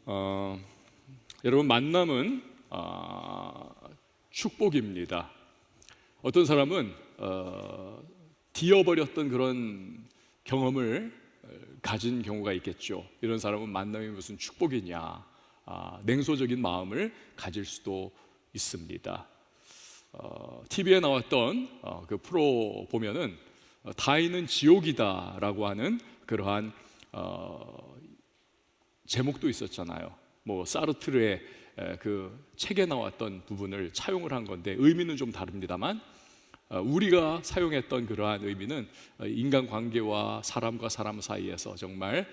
어, 여러분, 만남은 축복입니다. 어떤 사람은 뒤어버렸던 그런 경험을 가진 경우가 있겠죠. 이런 사람은 만남이 무슨 축복이냐, 냉소적인 마음을 가질 수도 있습니다. TV에 나왔던 그 프로 보면은 다이는 지옥이다라고 하는 그러한 제목도 있었잖아요. 뭐 사르트르의 그 책에 나왔던 부분을 차용을 한 건데 의미는 좀 다릅니다만, 우리가 사용했던 그러한 의미는 인간관계와 사람과 사람 사이에서 정말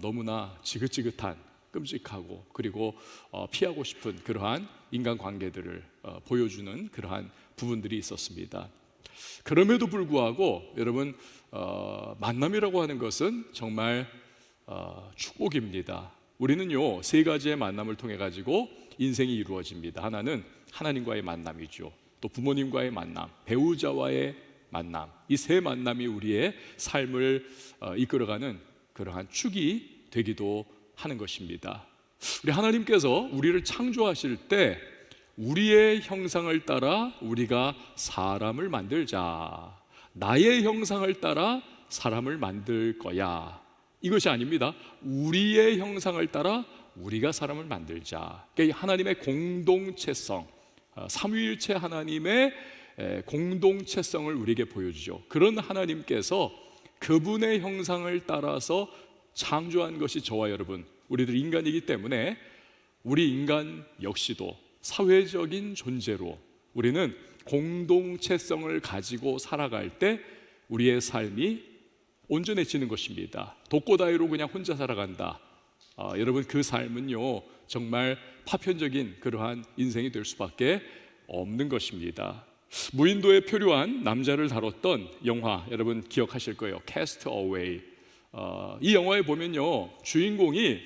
너무나 지긋지긋한, 끔찍하고 그리고 피하고 싶은 그러한 인간관계들을 보여주는 그러한 부분들이 있었습니다. 그럼에도 불구하고 여러분, 만남이라고 하는 것은 정말 축복입니다. 우리는요, 세 가지의 만남을 통해 가지고 인생이 이루어집니다. 하나는 하나님과의 만남이죠. 또 부모님과의 만남, 배우자와의 만남, 이 세 만남이 우리의 삶을 이끌어가는 그러한 축이 되기도 하는 것입니다. 우리 하나님께서 우리를 창조하실 때 우리의 형상을 따라 우리가 사람을 만들자, 나의 형상을 따라 사람을 만들 거야, 이것이 아닙니다. 우리의 형상을 따라 우리가 사람을 만들자. 그러니까 하나님의 공동체성, 삼위일체 하나님의 공동체성을 우리에게 보여주죠. 그런 하나님께서 그분의 형상을 따라서 창조한 것이 저와 여러분, 우리들 인간이기 때문에 우리 인간 역시도 사회적인 존재로 우리는 공동체성을 가지고 살아갈 때 우리의 삶이 온전해지는 것입니다. 독고다이로 그냥 혼자 살아간다, 여러분, 그 삶은요 정말 파편적인 그러한 인생이 될 수밖에 없는 것입니다. 무인도에 표류한 남자를 다뤘던 영화, 여러분 기억하실 거예요. 캐스트 어웨이. 이 영화에 보면요, 주인공이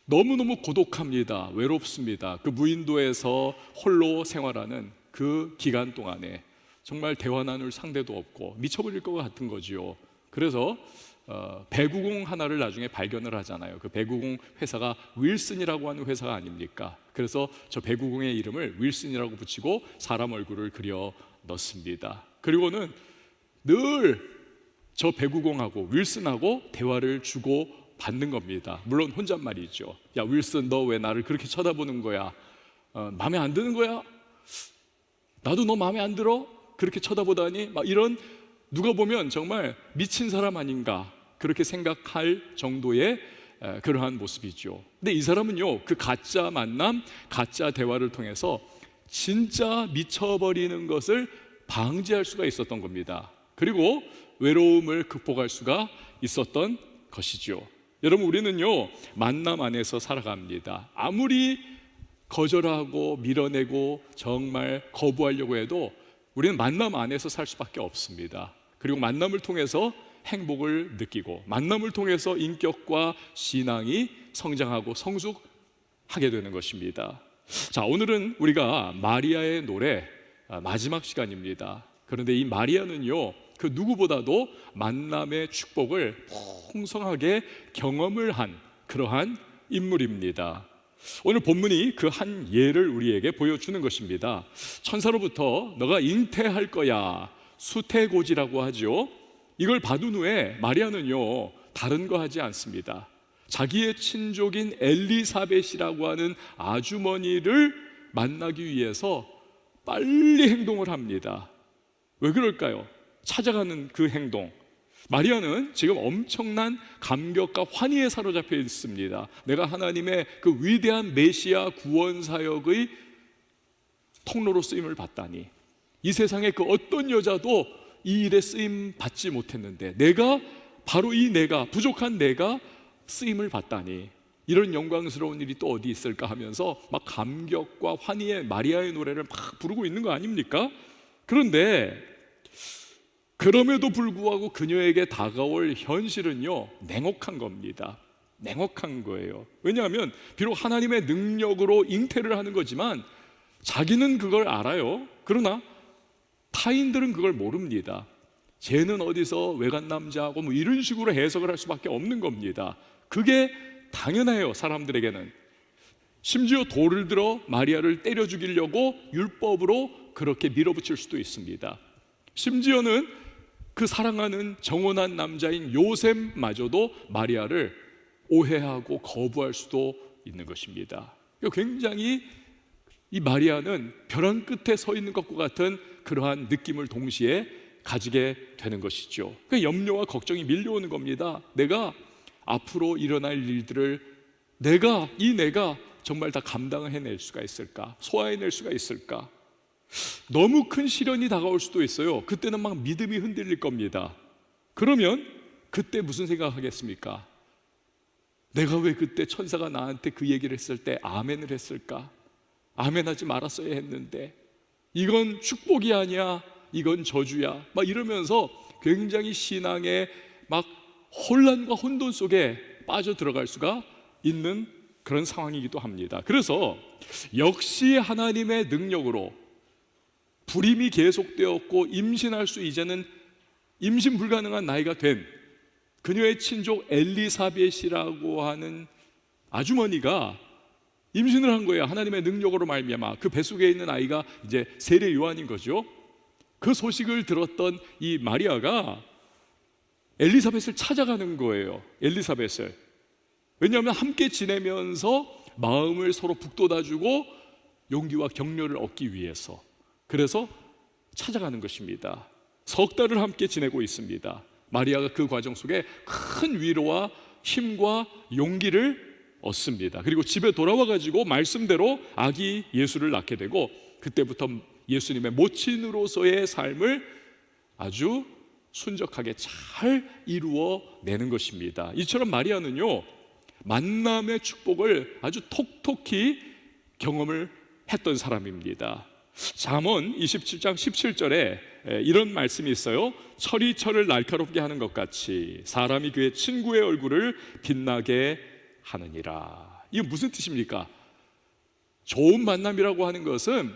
너무너무 고독합니다. 외롭습니다. 그 무인도에서 홀로 생활하는 그 기간 동안에 정말 대화 나눌 상대도 없고 미쳐버릴 것 같은 거지요. 그래서 배구공 하나를 나중에 발견을 하잖아요. 그 배구공 회사가 윌슨이라고 하는 회사가 아닙니까? 그래서 저 배구공의 이름을 윌슨이라고 붙이고 사람 얼굴을 그려 넣습니다. 그리고는 늘 저 배구공하고 윌슨하고 대화를 주고 받는 겁니다. 물론 혼잣말이죠. 야 윌슨, 너 왜 나를 그렇게 쳐다보는 거야? 마음에 안 드는 거야? 나도 너 마음에 안 들어? 그렇게 쳐다보다니? 막 이런, 누가 보면 정말 미친 사람 아닌가 그렇게 생각할 정도의 그러한 모습이죠. 근데 이 사람은요, 그 가짜 만남, 가짜 대화를 통해서 진짜 미쳐버리는 것을 방지할 수가 있었던 겁니다. 그리고 외로움을 극복할 수가 있었던 것이죠. 여러분, 우리는요 만남 안에서 살아갑니다. 아무리 거절하고 밀어내고 정말 거부하려고 해도 우리는 만남 안에서 살 수밖에 없습니다. 그리고 만남을 통해서 행복을 느끼고 만남을 통해서 인격과 신앙이 성장하고 성숙하게 되는 것입니다. 자, 오늘은 우리가 마리아의 노래 마지막 시간입니다. 그런데 이 마리아는요, 그 누구보다도 만남의 축복을 풍성하게 경험을 한 그러한 인물입니다. 오늘 본문이 그 한 예를 우리에게 보여주는 것입니다. 천사로부터 너가 잉태할 거야, 수태고지라고 하죠. 이걸 받은 후에 마리아는요 다른 거 하지 않습니다. 자기의 친족인 엘리사벳이라고 하는 아주머니를 만나기 위해서 빨리 행동을 합니다. 왜 그럴까요? 찾아가는 그 행동, 마리아는 지금 엄청난 감격과 환희에 사로잡혀 있습니다. 내가 하나님의 그 위대한 메시아 구원 사역의 통로로 쓰임을 받다니, 이 세상에 그 어떤 여자도 이 일에 쓰임 받지 못했는데 내가, 바로 이 내가, 부족한 내가 쓰임을 받다니, 이런 영광스러운 일이 또 어디 있을까 하면서 막 감격과 환희의 마리아의 노래를 막 부르고 있는 거 아닙니까? 그런데 그럼에도 불구하고 그녀에게 다가올 현실은요 냉혹한 겁니다. 냉혹한 거예요. 왜냐하면 비록 하나님의 능력으로 잉태를 하는 거지만 자기는 그걸 알아요. 그러나 타인들은 그걸 모릅니다. 쟤는 어디서 외간 남자하고 뭐 이런 식으로 해석을 할 수밖에 없는 겁니다. 그게 당연해요, 사람들에게는. 심지어 돌을 들어 마리아를 때려 죽이려고 율법으로 그렇게 밀어붙일 수도 있습니다. 심지어는 그 사랑하는 정혼한 남자인 요셉마저도 마리아를 오해하고 거부할 수도 있는 것입니다. 굉장히 이 마리아는 벼랑 끝에 서 있는 것과 같은 그러한 느낌을 동시에 가지게 되는 것이죠. 그 염려와 걱정이 밀려오는 겁니다. 내가 앞으로 일어날 일들을 내가 정말 다 감당해낼 수가 있을까? 소화해낼 수가 있을까? 너무 큰 시련이 다가올 수도 있어요. 그때는 막 믿음이 흔들릴 겁니다. 그러면 그때 무슨 생각하겠습니까? 내가 왜 그때 천사가 나한테 그 얘기를 했을 때 아멘을 했을까? 아멘하지 말았어야 했는데, 이건 축복이 아니야, 이건 저주야, 막 이러면서 굉장히 신앙의 막 혼란과 혼돈 속에 빠져 들어갈 수가 있는 그런 상황이기도 합니다. 그래서 역시 하나님의 능력으로 불임이 계속되었고 임신할 수 이제는 임신 불가능한 나이가 된 그녀의 친족 엘리사벳이라고 하는 아주머니가 임신을 한 거예요. 하나님의 능력으로 말미암아 그 뱃속에 있는 아이가 이제 세례 요한인 거죠. 그 소식을 들었던 이 마리아가 엘리사벳을 찾아가는 거예요. 엘리사벳을. 왜냐하면 함께 지내면서 마음을 서로 북돋아주고 용기와 격려를 얻기 위해서, 그래서 찾아가는 것입니다. 석 달을 함께 지내고 있습니다. 마리아가 그 과정 속에 큰 위로와 힘과 용기를 얻습니다. 그리고 집에 돌아와 가지고 말씀대로 아기 예수를 낳게 되고, 그때부터 예수님의 모친으로서의 삶을 아주 순적하게 잘 이루어내는 것입니다. 이처럼 마리아는요, 만남의 축복을 아주 톡톡히 경험을 했던 사람입니다. 잠언 27장 17절에 이런 말씀이 있어요. 철이 철을 날카롭게 하는 것 같이 사람이 그의 친구의 얼굴을 빛나게 하느니라. 이게 무슨 뜻입니까? 좋은 만남이라고 하는 것은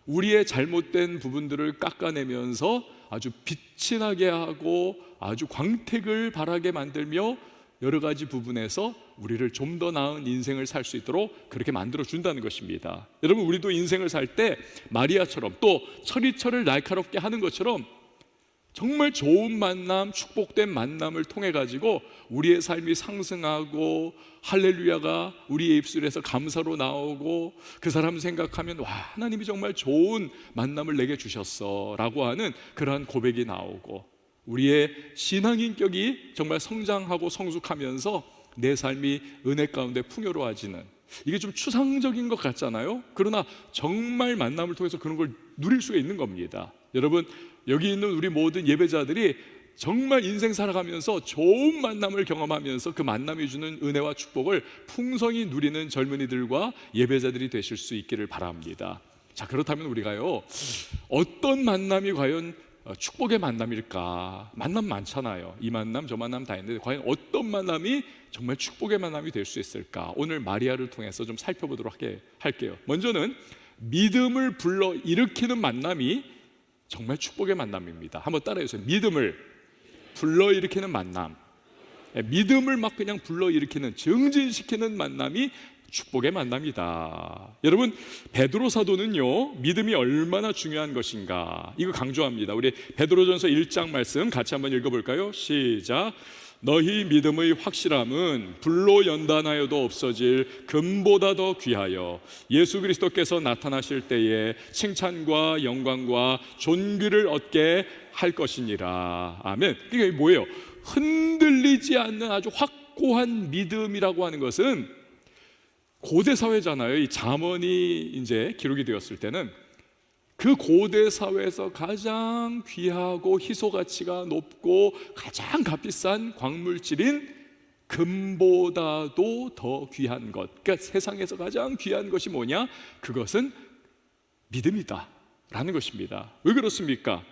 우리의 잘못된 부분들을 깎아내면서 아주 빛이 나게 하고 아주 광택을 바라게 만들며 여러 가지 부분에서 우리를 좀 더 나은 인생을 살 수 있도록 그렇게 만들어 준다는 것입니다. 여러분, 우리도 인생을 살 때 마리아처럼 또 철이 철을 날카롭게 하는 것처럼 정말 좋은 만남, 축복된 만남을 통해 가지고 우리의 삶이 상승하고 할렐루야가 우리의 입술에서 감사로 나오고, 그 사람 생각하면 와, 하나님이 정말 좋은 만남을 내게 주셨어 라고 하는 그러한 고백이 나오고, 우리의 신앙 인격이 정말 성장하고 성숙하면서 내 삶이 은혜 가운데 풍요로워지는, 이게 좀 추상적인 것 같잖아요. 그러나 정말 만남을 통해서 그런 걸 누릴 수가 있는 겁니다. 여러분, 여기 있는 우리 모든 예배자들이 정말 인생 살아가면서 좋은 만남을 경험하면서 그 만남이 주는 은혜와 축복을 풍성히 누리는 젊은이들과 예배자들이 되실 수 있기를 바랍니다. 자, 그렇다면 우리가요, 어떤 만남이 과연 축복의 만남일까? 만남 많잖아요. 이 만남 저 만남 다 있는데 과연 어떤 만남이 정말 축복의 만남이 될 수 있을까? 오늘 마리아를 통해서 좀 살펴보도록 할게요. 먼저는 믿음을 불러 일으키는 만남이 정말 축복의 만남입니다. 한번 따라해주세요. 믿음을 불러 일으키는 만남. 믿음을 막 그냥 불러 일으키는, 증진시키는 만남이 축복의 만남이다. 여러분, 베드로 사도는요, 믿음이 얼마나 중요한 것인가 이거 강조합니다. 우리 베드로전서 1장 말씀 같이 한번 읽어볼까요? 시작. 너희 믿음의 확실함은 불로 연단하여도 없어질 금보다 더 귀하여 예수 그리스도께서 나타나실 때에 칭찬과 영광과 존귀를 얻게 할 것이니라. 아멘. 이게 뭐예요? 흔들리지 않는 아주 확고한 믿음이라고 하는 것은 고대 사회잖아요. 이 잠언이 이제 기록이 되었을 때는 그 고대 사회에서 가장 귀하고 희소 가치가 높고 가장 값비싼 광물질인 금보다도 더 귀한 것, 그러니까 세상에서 가장 귀한 것이 뭐냐? 그것은 믿음이다 라는 것입니다. 왜 그렇습니까?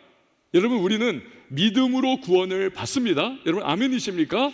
여러분, 우리는 믿음으로 구원을 받습니다. 여러분, 아멘이십니까?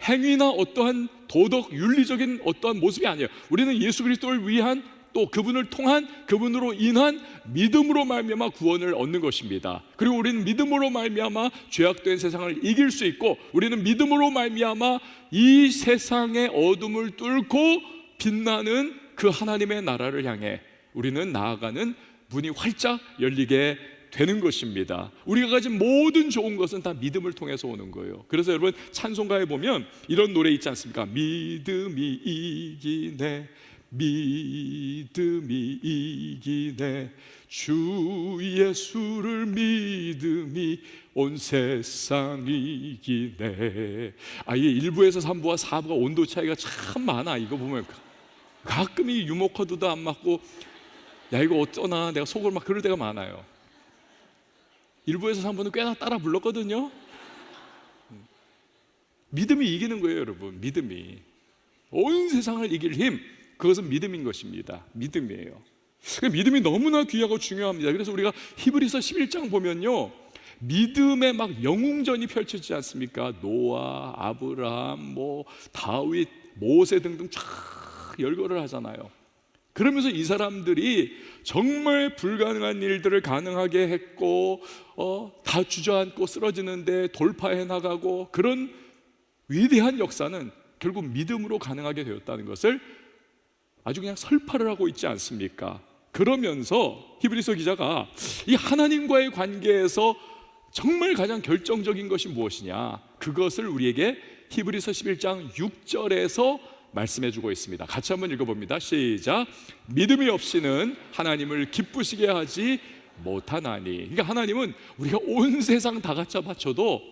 행위나 어떠한 도덕, 윤리적인 어떠한 모습이 아니에요. 우리는 예수 그리스도를 위한 또 그분을 통한, 그분으로 인한 믿음으로 말미암아 구원을 얻는 것입니다. 그리고 우리는 믿음으로 말미암아 죄악된 세상을 이길 수 있고, 우리는 믿음으로 말미암아 이 세상의 어둠을 뚫고 빛나는 그 하나님의 나라를 향해 우리는 나아가는 문이 활짝 열리게 되는 것입니다. 우리가 가진 모든 좋은 것은 다 믿음을 통해서 오는 거예요. 그래서 여러분, 찬송가에 보면 이런 노래 있지 않습니까? 믿음이 이기네, 믿음이 이기네, 주 예수를 믿음이 온 세상 이기네. 이 1부에서 3부와 4부가 온도 차이가 참 많아. 이거 보면 가끔 이 유목 코드도 안 맞고, 야 이거 어쩌나 내가 속을 막 그럴 때가 많아요. 1부에서 3부는 꽤나 따라 불렀거든요. 믿음이 이기는 거예요, 여러분. 믿음이 온 세상을 이길 힘, 그것은 믿음인 것입니다. 믿음이에요. 믿음이 너무나 귀하고 중요합니다. 그래서 우리가 히브리서 11장 보면요, 믿음의 막 영웅전이 펼쳐지지 않습니까? 노아, 아브라함, 다윗, 모세 등등 쫙 열거를 하잖아요. 그러면서 이 사람들이 정말 불가능한 일들을 가능하게 했고, 다 주저앉고 쓰러지는데 돌파해 나가고, 그런 위대한 역사는 결국 믿음으로 가능하게 되었다는 것을 아주 그냥 설파를 하고 있지 않습니까? 그러면서 히브리서 기자가 이 하나님과의 관계에서 정말 가장 결정적인 것이 무엇이냐, 그것을 우리에게 히브리서 11장 6절에서 말씀해주고 있습니다. 같이 한번 읽어봅니다. 시작. 믿음이 없이는 하나님을 기쁘시게 하지 못하나니. 그러니까 하나님은 우리가 온 세상 다 갖다 바쳐도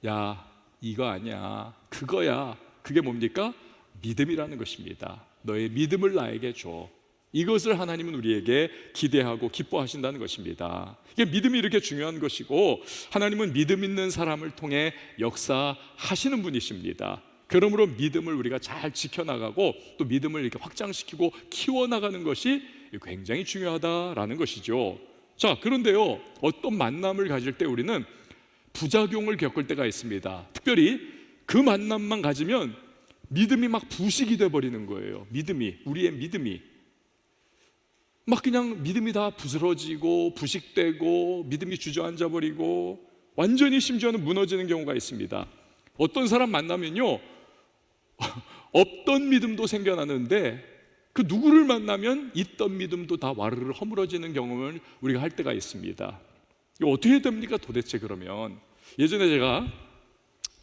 야 이거 아니야, 그거야, 그게 뭡니까? 믿음이라는 것입니다. 너의 믿음을 나에게 줘. 이것을 하나님은 우리에게 기대하고 기뻐하신다는 것입니다. 이게 믿음이 이렇게 중요한 것이고, 하나님은 믿음 있는 사람을 통해 역사하시는 분이십니다. 그러므로 믿음을 우리가 잘 지켜나가고 또 믿음을 이렇게 확장시키고 키워나가는 것이 굉장히 중요하다라는 것이죠. 자, 그런데요, 어떤 만남을 가질 때 우리는 부작용을 겪을 때가 있습니다. 특별히 그 만남만 가지면 믿음이 막 부식이 돼버리는 거예요. 우리의 믿음이 막 그냥 믿음이 다 부스러지고 부식되고 믿음이 주저앉아버리고 완전히 심지어는 무너지는 경우가 있습니다. 어떤 사람 만나면요, 없던 믿음도 생겨나는데 그 누구를 만나면 있던 믿음도 다 와르르 허물어지는 경험을 우리가 할 때가 있습니다. 이거 어떻게 됩니까 도대체? 그러면 예전에 제가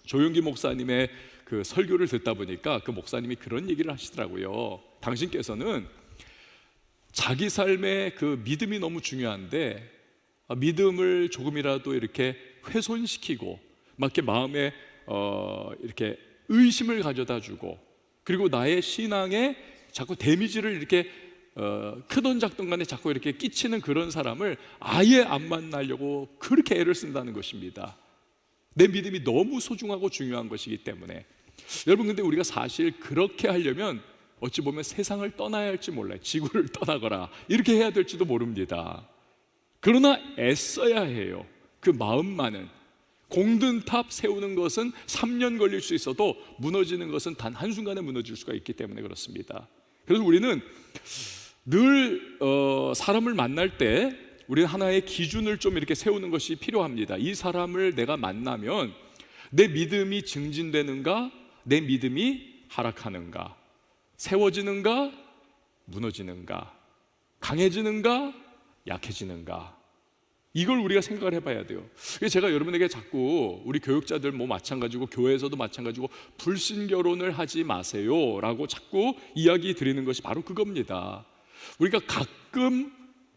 조용기 목사님의 그 설교를 듣다 보니까 그 목사님이 그런 얘기를 하시더라고요. 당신께서는 자기 삶에 그 믿음이 너무 중요한데 믿음을 조금이라도 이렇게 훼손시키고 막 이렇게 마음에 이렇게 의심을 가져다 주고, 그리고 나의 신앙에 자꾸 데미지를 이렇게 크던 작던 간에 자꾸 이렇게 끼치는 그런 사람을 아예 안 만나려고 그렇게 애를 쓴다는 것입니다. 내 믿음이 너무 소중하고 중요한 것이기 때문에. 여러분, 근데 우리가 사실 그렇게 하려면 어찌 보면 세상을 떠나야 할지 몰라요. 지구를 떠나거나 이렇게 해야 될지도 모릅니다. 그러나 애써야 해요. 그 마음만은. 공든 탑 세우는 것은 3년 걸릴 수 있어도 무너지는 것은 단 한순간에 무너질 수가 있기 때문에 그렇습니다. 그래서 우리는 늘 사람을 만날 때 우리는 하나의 기준을 좀 이렇게 세우는 것이 필요합니다. 이 사람을 내가 만나면 내 믿음이 증진되는가, 내 믿음이 하락하는가, 세워지는가, 무너지는가, 강해지는가, 약해지는가, 이걸 우리가 생각을 해봐야 돼요. 그래서 제가 여러분에게 자꾸 우리 교육자들 마찬가지고 교회에서도 마찬가지고 불신 결혼을 하지 마세요 라고 자꾸 이야기 드리는 것이 바로 그겁니다. 우리가 가끔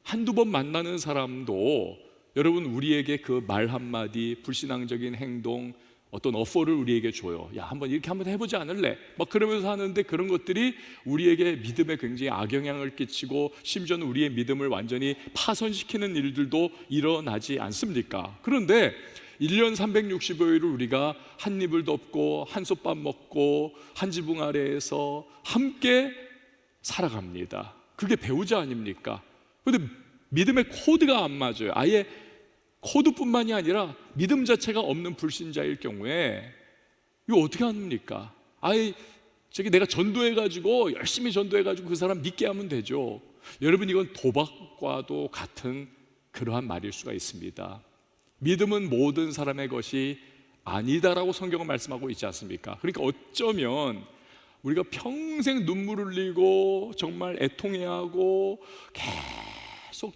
한두 번 만나는 사람도 여러분 우리에게 그 말 한마디, 불신앙적인 행동, 어떤 어퍼를 우리에게 줘요. 야, 이렇게 한번 해보지 않을래? 막 그러면서 하는데 그런 것들이 우리에게 믿음에 굉장히 악영향을 끼치고 심지어는 우리의 믿음을 완전히 파손시키는 일들도 일어나지 않습니까? 그런데 1년 365일을 우리가 한 입을 덮고 한솥밥 먹고 한 지붕 아래에서 함께 살아갑니다. 그게 배우자 아닙니까? 그런데 믿음의 코드가 안 맞아요. 아예 코드뿐만이 아니라 믿음 자체가 없는 불신자일 경우에 이거 어떻게 합니까? 아예 내가 전도해가지고 열심히 전도해가지고 그 사람 믿게 하면 되죠. 여러분, 이건 도박과도 같은 그러한 말일 수가 있습니다. 믿음은 모든 사람의 것이 아니다라고 성경은 말씀하고 있지 않습니까? 그러니까 어쩌면 우리가 평생 눈물 흘리고 정말 애통해하고 계속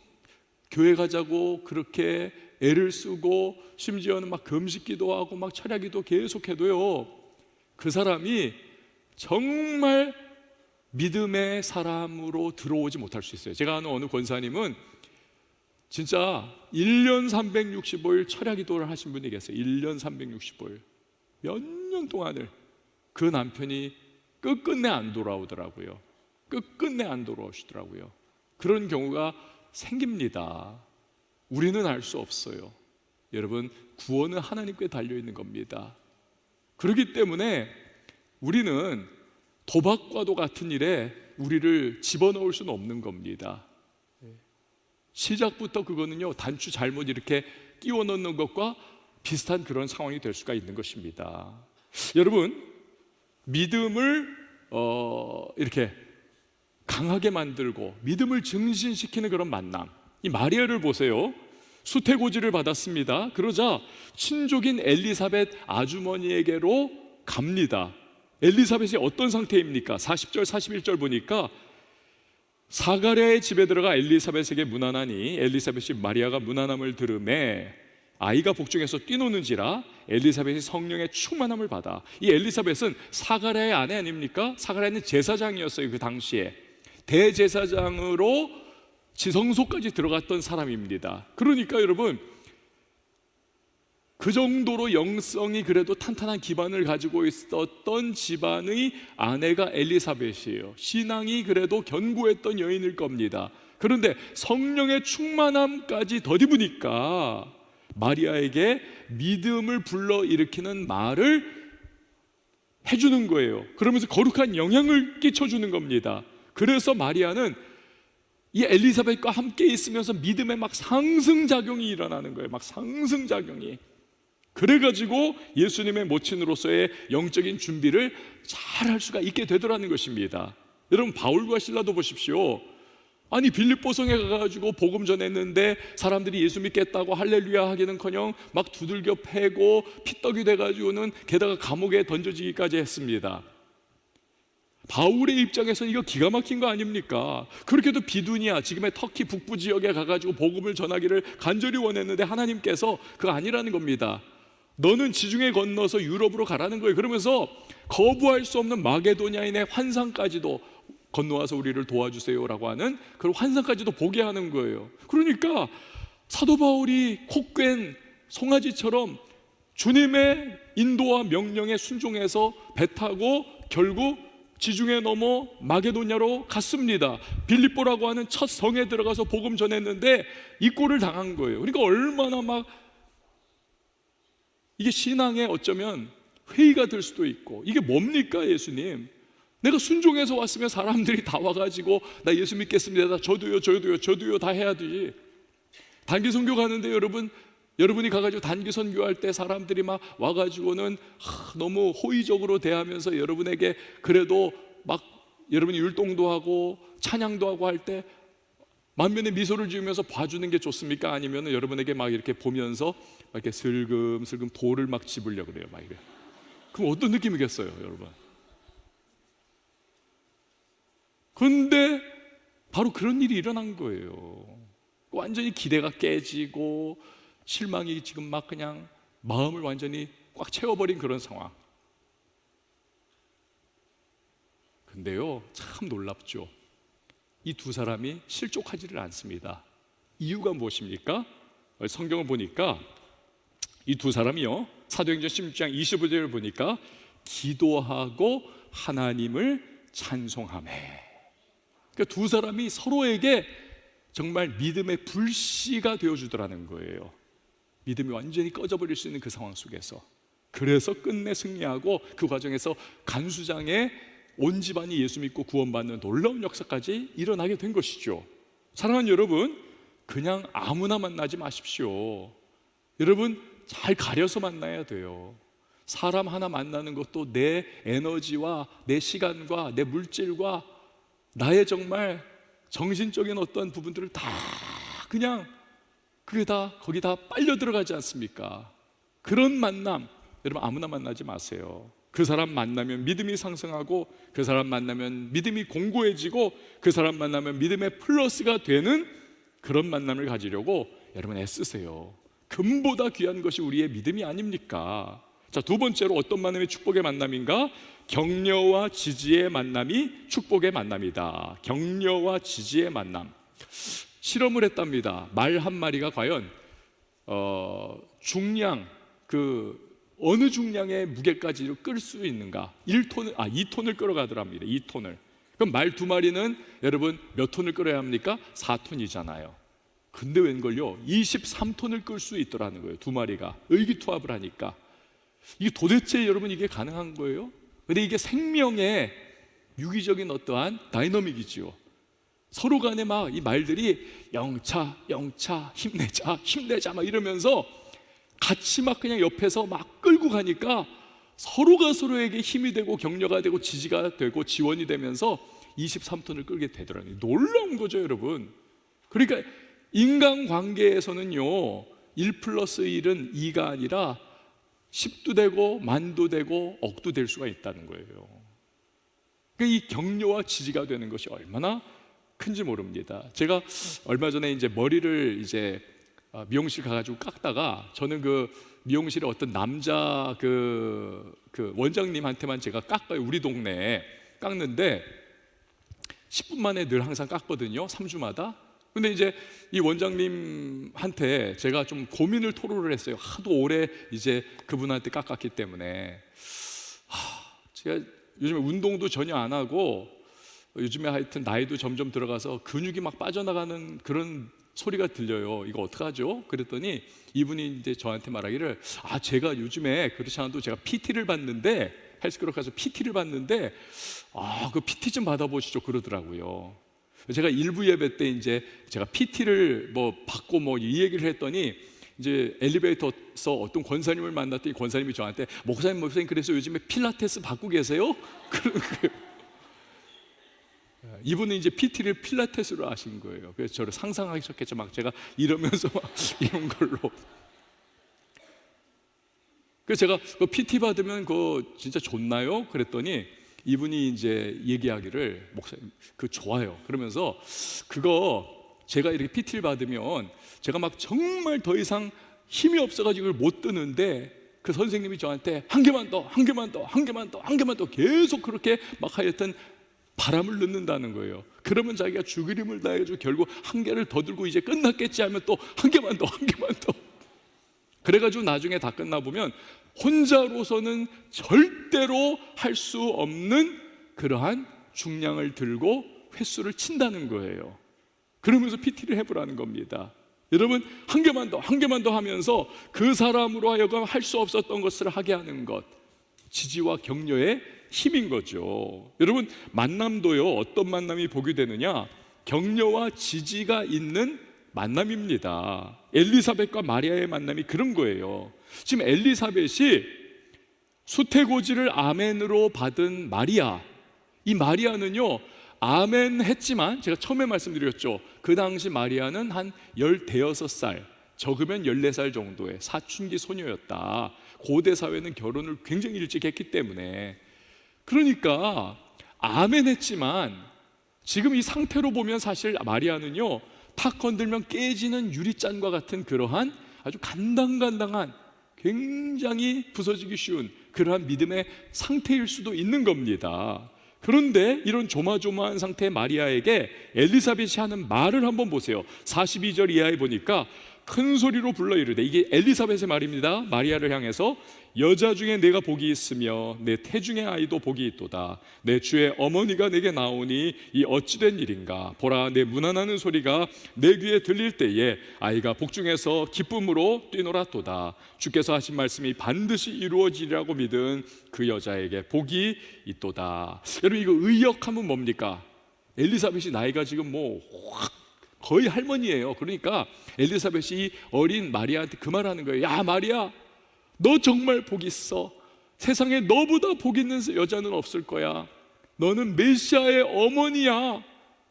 교회 가자고 그렇게 애를 쓰고 심지어는 막 금식기도 하고 막 철야기도 계속해도요, 그 사람이 정말 믿음의 사람으로 들어오지 못할 수 있어요. 제가 아는 어느 권사님은 진짜 1년 365일 철야기도를 하신 분이 계세요. 1년 365일 몇 년 동안을 그 남편이 끝끝내 안 돌아오더라고요. 끝끝내 안 돌아오시더라고요. 그런 경우가 생깁니다. 우리는 알 수 없어요. 여러분, 구원은 하나님께 달려있는 겁니다. 그렇기 때문에 우리는 도박과도 같은 일에 우리를 집어넣을 수는 없는 겁니다. 시작부터 그거는요, 단추 잘못 이렇게 끼워 넣는 것과 비슷한 그런 상황이 될 수가 있는 것입니다. 여러분, 믿음을 이렇게 강하게 만들고 믿음을 증진시키는 그런 만남, 이 마리아를 보세요. 수태고지를 받았습니다. 그러자 친족인 엘리사벳 아주머니에게로 갑니다. 엘리사벳이 어떤 상태입니까? 40절 41절 보니까 사가랴의 집에 들어가 엘리사벳에게 문안하니 엘리사벳이 마리아가 문안함을 들으매 아이가 복중에서 뛰노는지라 엘리사벳이 성령의 충만함을 받아. 이 엘리사벳은 사가랴의 아내 아닙니까? 사가랴는 제사장이었어요. 그 당시에 대제사장으로 지성소까지 들어갔던 사람입니다. 그러니까 여러분, 그 정도로 영성이 그래도 탄탄한 기반을 가지고 있었던 집안의 아내가 엘리사벳이에요. 신앙이 그래도 견고했던 여인일 겁니다. 그런데 성령의 충만함까지 덧입으니까 마리아에게 믿음을 불러일으키는 말을 해주는 거예요. 그러면서 거룩한 영향을 끼쳐주는 겁니다. 그래서 마리아는 이 엘리사벳과 함께 있으면서 믿음의 막 상승작용이 일어나는 거예요. 막 상승작용이. 그래가지고 예수님의 모친으로서의 영적인 준비를 잘 할 수가 있게 되더라는 것입니다. 여러분, 바울과 실라도 보십시오. 아니, 빌립보성에 가가지고 복음 전했는데 사람들이 예수 믿겠다고 할렐루야 하기는커녕 막 두들겨 패고 피떡이 돼가지고는 게다가 감옥에 던져지기까지 했습니다. 바울의 입장에서는 이거 기가 막힌 거 아닙니까? 그렇게도 비두니아, 지금의 터키 북부 지역에 가가지고 복음을 전하기를 간절히 원했는데 하나님께서 그거 아니라는 겁니다. 너는 지중해 건너서 유럽으로 가라는 거예요. 그러면서 거부할 수 없는 마게도냐인의 환상까지도 건너와서 우리를 도와주세요라고 하는 그런 환상까지도 보게 하는 거예요. 그러니까 사도 바울이 콕괜 송아지처럼 주님의 인도와 명령에 순종해서 배 타고 결국 지중해 넘어 마게도냐로 갔습니다. 빌립보라고 하는 첫 성에 들어가서 복음 전했는데 이 꼴을 당한 거예요. 그러니까 얼마나 막 이게 신앙에 어쩌면 회의가 될 수도 있고, 이게 뭡니까 예수님? 내가 순종해서 왔으면 사람들이 다 와가지고 나 예수 믿겠습니다, 저도요 다 해야 되지. 단기 선교 가는데 여러분이 가가지고 단기 선교할 때 사람들이 막 와가지고는 너무 호의적으로 대하면서 여러분에게 그래도 막 여러분이 율동도 하고 찬양도 하고 할 때 만면에 미소를 지으면서 봐주는 게 좋습니까? 아니면 여러분에게 막 이렇게 보면서 막 이렇게 슬금슬금 돌을 막 집으려고 그래요, 막 이래. 그럼 어떤 느낌이겠어요, 여러분? 그런데 바로 그런 일이 일어난 거예요. 완전히 기대가 깨지고 실망이 지금 막 그냥 마음을 완전히 꽉 채워버린 그런 상황. 근데요, 참 놀랍죠. 이 두 사람이 실족하지를 않습니다. 이유가 무엇입니까? 성경을 보니까 이 두 사람이요, 사도행전 16장 25절을 보니까 기도하고 하나님을 찬송하며, 그러니까 두 사람이 서로에게 정말 믿음의 불씨가 되어주더라는 거예요. 믿음이 완전히 꺼져버릴 수 있는 그 상황 속에서. 그래서 끝내 승리하고 그 과정에서 간수장에 온 집안이 예수 믿고 구원받는 놀라운 역사까지 일어나게 된 것이죠. 사랑하는 여러분, 그냥 아무나 만나지 마십시오. 여러분, 잘 가려서 만나야 돼요. 사람 하나 만나는 것도 내 에너지와 내 시간과 내 물질과 나의 정말 정신적인 어떤 부분들을 다 그냥 그게 다 거기 다 빨려 들어가지 않습니까? 그런 만남, 여러분 아무나 만나지 마세요. 그 사람 만나면 믿음이 상승하고, 그 사람 만나면 믿음이 공고해지고, 그 사람 만나면 믿음의 플러스가 되는 그런 만남을 가지려고 여러분 애쓰세요. 금보다 귀한 것이 우리의 믿음이 아닙니까? 자, 두 번째로 어떤 만남이 축복의 만남인가? 격려와 지지의 만남이 축복의 만남이다. 격려와 지지의 만남. 실험을 했답니다. 말 한 마리가 과연 중량, 어느 중량의 무게까지 끌 수 있는가? 2톤을 끌어가더랍니다. 2톤을. 그럼 말 두 마리는 여러분 몇 톤을 끌어야 합니까? 4톤이잖아요. 근데 웬걸요? 23톤을 끌 수 있더라는 거예요. 두 마리가 의기투합을 하니까. 이게 도대체 여러분 이게 가능한 거예요? 근데 이게 생명의 유기적인 어떠한 다이너믹이지요. 서로 간에 막 이 말들이 영차 힘내자 막 이러면서 같이 막 그냥 옆에서 막 끌고 가니까 서로가 서로에게 힘이 되고 격려가 되고 지지가 되고 지원이 되면서 23톤을 끌게 되더라고요. 놀라운 거죠, 여러분. 그러니까 인간관계에서는요 1+1은 2가 아니라 10도 되고 만도 되고 억도 될 수가 있다는 거예요. 그러니까 이 격려와 지지가 되는 것이 얼마나 큰지 모릅니다. 제가 얼마 전에 이제 머리를 이제 미용실 가가지고 깎다가, 저는 그 미용실에 어떤 남자 그 원장님한테만 제가 깎아요. 우리 동네에 깎는데 10분 만에 늘 항상 깎거든요, 3주마다. 근데 이제 이 원장님한테 제가 좀 고민을 토로를 했어요. 하도 오래 이제 그분한테 깎았기 때문에. 제가 요즘에 운동도 전혀 안 하고, 요즘에 하여튼 나이도 점점 들어가서 근육이 막 빠져나가는 그런 소리가 들려요. 이거 어떡하죠? 그랬더니 이분이 이제 저한테 말하기를, 제가 요즘에 그렇지 않아도 제가 PT를 받는데, 헬스클럽 가서 PT를 받는데, 그 PT 좀 받아보시죠 그러더라고요. 제가 일부 예배 때 이제 제가 PT를 받고 이 얘기를 했더니, 이제 엘리베이터에서 어떤 권사님을 만났더니 권사님이 저한테 목사님 그래서 요즘에 필라테스 받고 계세요? 그런 거예요. 이분은 이제 PT를 필라테스로 하신 거예요. 그래서 저를 상상하기 시작했죠. 막 제가 이러면서 막 이런 걸로. 그래서 제가 그 PT 받으면 그거 진짜 좋나요? 그랬더니 이분이 이제 얘기하기를, 목사님 그 좋아요. 그러면서 그거 제가 이렇게 PT를 받으면 제가 막 정말 더 이상 힘이 없어가지고 못 뜨는데, 그 선생님이 저한테 한 개만 더 계속 그렇게 막 하여튼 바람을 넣는다는 거예요. 그러면 자기가 죽을 힘을 다해가지고 결국 한 개를 더 들고 이제 끝났겠지 하면 또 한 개만 더 그래가지고 나중에 다 끝나보면 혼자로서는 절대로 할 수 없는 그러한 중량을 들고 횟수를 친다는 거예요. 그러면서 PT를 해보라는 겁니다. 여러분, 한 개만 더 하면서 그 사람으로 하여금 할 수 없었던 것을 하게 하는 것, 지지와 격려의 힘인 거죠. 여러분, 만남도요 어떤 만남이 복이 되느냐? 격려와 지지가 있는 만남입니다. 엘리사벳과 마리아의 만남이 그런 거예요. 지금 엘리사벳이 수태고지를 아멘으로 받은 마리아, 이 마리아는요 아멘 했지만, 제가 처음에 말씀드렸죠, 그 당시 마리아는 한 15살, 적으면 14살 정도의 사춘기 소녀였다. 고대 사회는 결혼을 굉장히 일찍 했기 때문에. 그러니까 아멘 했지만 지금 이 상태로 보면 사실 마리아는요 탁 건들면 깨지는 유리잔과 같은 그러한 아주 간당간당한, 굉장히 부서지기 쉬운 그러한 믿음의 상태일 수도 있는 겁니다. 그런데 이런 조마조마한 상태의 마리아에게 엘리사벳이 하는 말을 한번 보세요. 42절 이하에 보니까 큰 소리로 불러 이르되, 이게 엘리사벳의 말입니다. 마리아를 향해서 여자 중에 내가 복이 있으며 내 태중의 아이도 복이 있도다. 내 주의 어머니가 내게 나오니 이 어찌된 일인가. 보라, 내 문안하는 소리가 내 귀에 들릴 때에 아이가 복중에서 기쁨으로 뛰놀았도다. 주께서 하신 말씀이 반드시 이루어지리라고 믿은 그 여자에게 복이 있도다. 여러분, 이거 의역하면 뭡니까? 엘리사벳이 나이가 지금 거의 할머니예요. 그러니까 엘리사벳이 어린 마리아한테 그 말하는 거예요. 야 마리아, 너 정말 복 있어. 세상에 너보다 복 있는 여자는 없을 거야. 너는 메시아의 어머니야.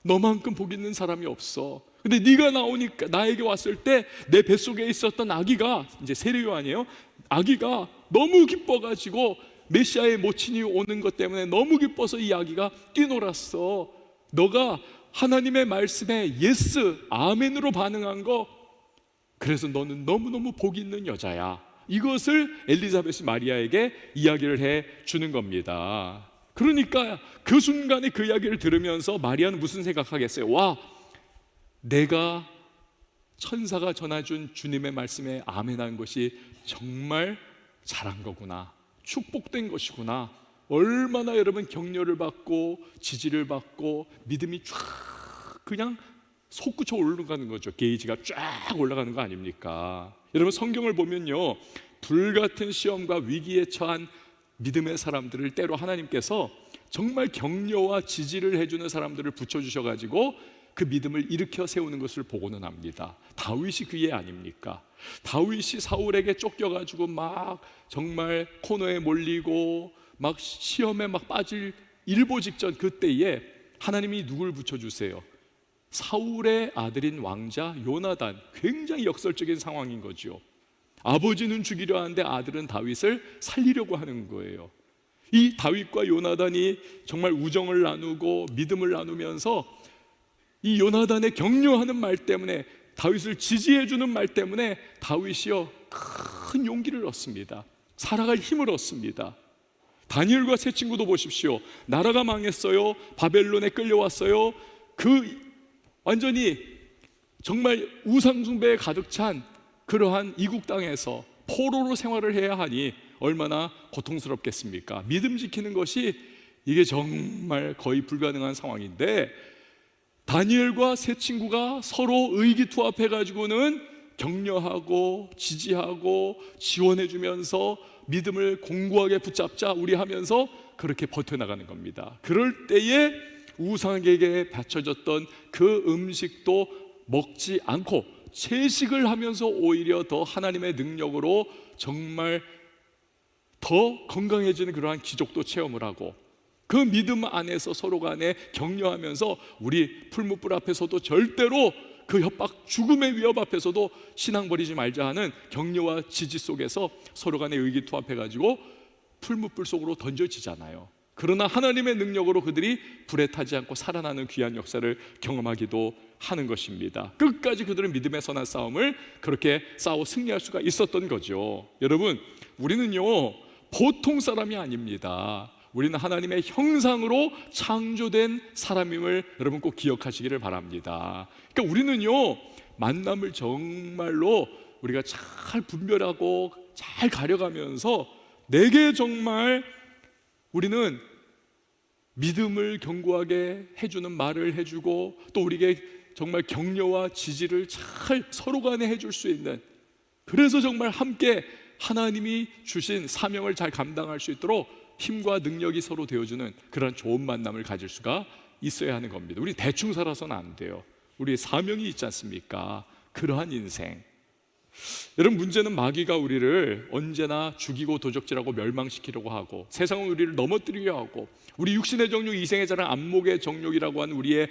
너만큼 복 있는 사람이 없어. 근데 네가 나오니까, 나에게 왔을 때 내 뱃속에 있었던 아기가, 이제 세례 요한이에요. 아기가 너무 기뻐가지고 메시아의 모친이 오는 것 때문에 너무 기뻐서 이 아기가 뛰놀았어. 너가 하나님의 말씀에 예스, 아멘으로 반응한 거, 그래서 너는 너무너무 복 있는 여자야. 이것을 엘리사벳이 마리아에게 이야기를 해 주는 겁니다. 그러니까 그 순간에 그 이야기를 들으면서 마리아는 무슨 생각하겠어요? 와, 내가 천사가 전해준 주님의 말씀에 아멘한 것이 정말 잘한 거구나, 축복된 것이구나. 얼마나 여러분 격려를 받고 지지를 받고 믿음이 쫙 그냥 솟구쳐 올라가는 거죠. 게이지가 쫙 올라가는 거 아닙니까? 여러분, 성경을 보면요, 불같은 시험과 위기에 처한 믿음의 사람들을 때로 하나님께서 정말 격려와 지지를 해주는 사람들을 붙여주셔가지고 그 믿음을 일으켜 세우는 것을 보고는 합니다. 다윗이 그 예 아닙니까? 다윗이 사울에게 쫓겨가지고 막 정말 코너에 몰리고 막 시험에 막 빠질 일보 직전 그때에 하나님이 누굴 붙여주세요? 사울의 아들인 왕자 요나단. 굉장히 역설적인 상황인 거죠. 아버지는 죽이려 하는데 아들은 다윗을 살리려고 하는 거예요. 이 다윗과 요나단이 정말 우정을 나누고 믿음을 나누면서 이 요나단의 격려하는 말 때문에, 다윗을 지지해주는 말 때문에 다윗이요 큰 용기를 얻습니다. 살아갈 힘을 얻습니다. 다니엘과 세 친구도 보십시오. 나라가 망했어요. 바벨론에 끌려왔어요. 그 완전히 정말 우상숭배에 가득 찬 그러한 이국 땅에서 포로로 생활을 해야 하니 얼마나 고통스럽겠습니까? 믿음 지키는 것이 이게 정말 거의 불가능한 상황인데, 다니엘과 세 친구가 서로 의기투합해 가지고는 격려하고 지지하고 지원해 주면서 믿음을 공고하게 붙잡자 우리 하면서 그렇게 버텨나가는 겁니다. 그럴 때에 우상에게 바쳐졌던 그 음식도 먹지 않고 채식을 하면서 오히려 더 하나님의 능력으로 정말 더 건강해지는 그러한 기적도 체험을 하고, 그 믿음 안에서 서로 간에 격려하면서 우리 풀무불 앞에서도 절대로 그 협박, 죽음의 위협 앞에서도 신앙 버리지 말자 하는 격려와 지지 속에서 서로 간에 의기투합해가지고 풀무불 속으로 던져지잖아요. 그러나 하나님의 능력으로 그들이 불에 타지 않고 살아나는 귀한 역사를 경험하기도 하는 것입니다. 끝까지 그들은 믿음의 선한 싸움을 그렇게 싸워 승리할 수가 있었던 거죠. 여러분, 우리는요 보통 사람이 아닙니다. 우리는 하나님의 형상으로 창조된 사람임을 여러분 꼭 기억하시기를 바랍니다. 그러니까 우리는요 만남을 정말로 우리가 잘 분별하고 잘 가려가면서 내게 정말 우리는 믿음을 견고하게 해주는 말을 해주고, 또 우리에게 정말 격려와 지지를 잘 서로 간에 해줄 수 있는, 그래서 정말 함께 하나님이 주신 사명을 잘 감당할 수 있도록 힘과 능력이 서로 되어주는 그런 좋은 만남을 가질 수가 있어야 하는 겁니다. 우리 대충 살아서는 안 돼요. 우리의 사명이 있지 않습니까? 그러한 인생. 여러분, 문제는 마귀가 우리를 언제나 죽이고 도적질하고 멸망시키려고 하고, 세상은 우리를 넘어뜨리려 하고, 우리 육신의 정욕, 이생의 자랑, 안목의 정욕이라고 하는 우리의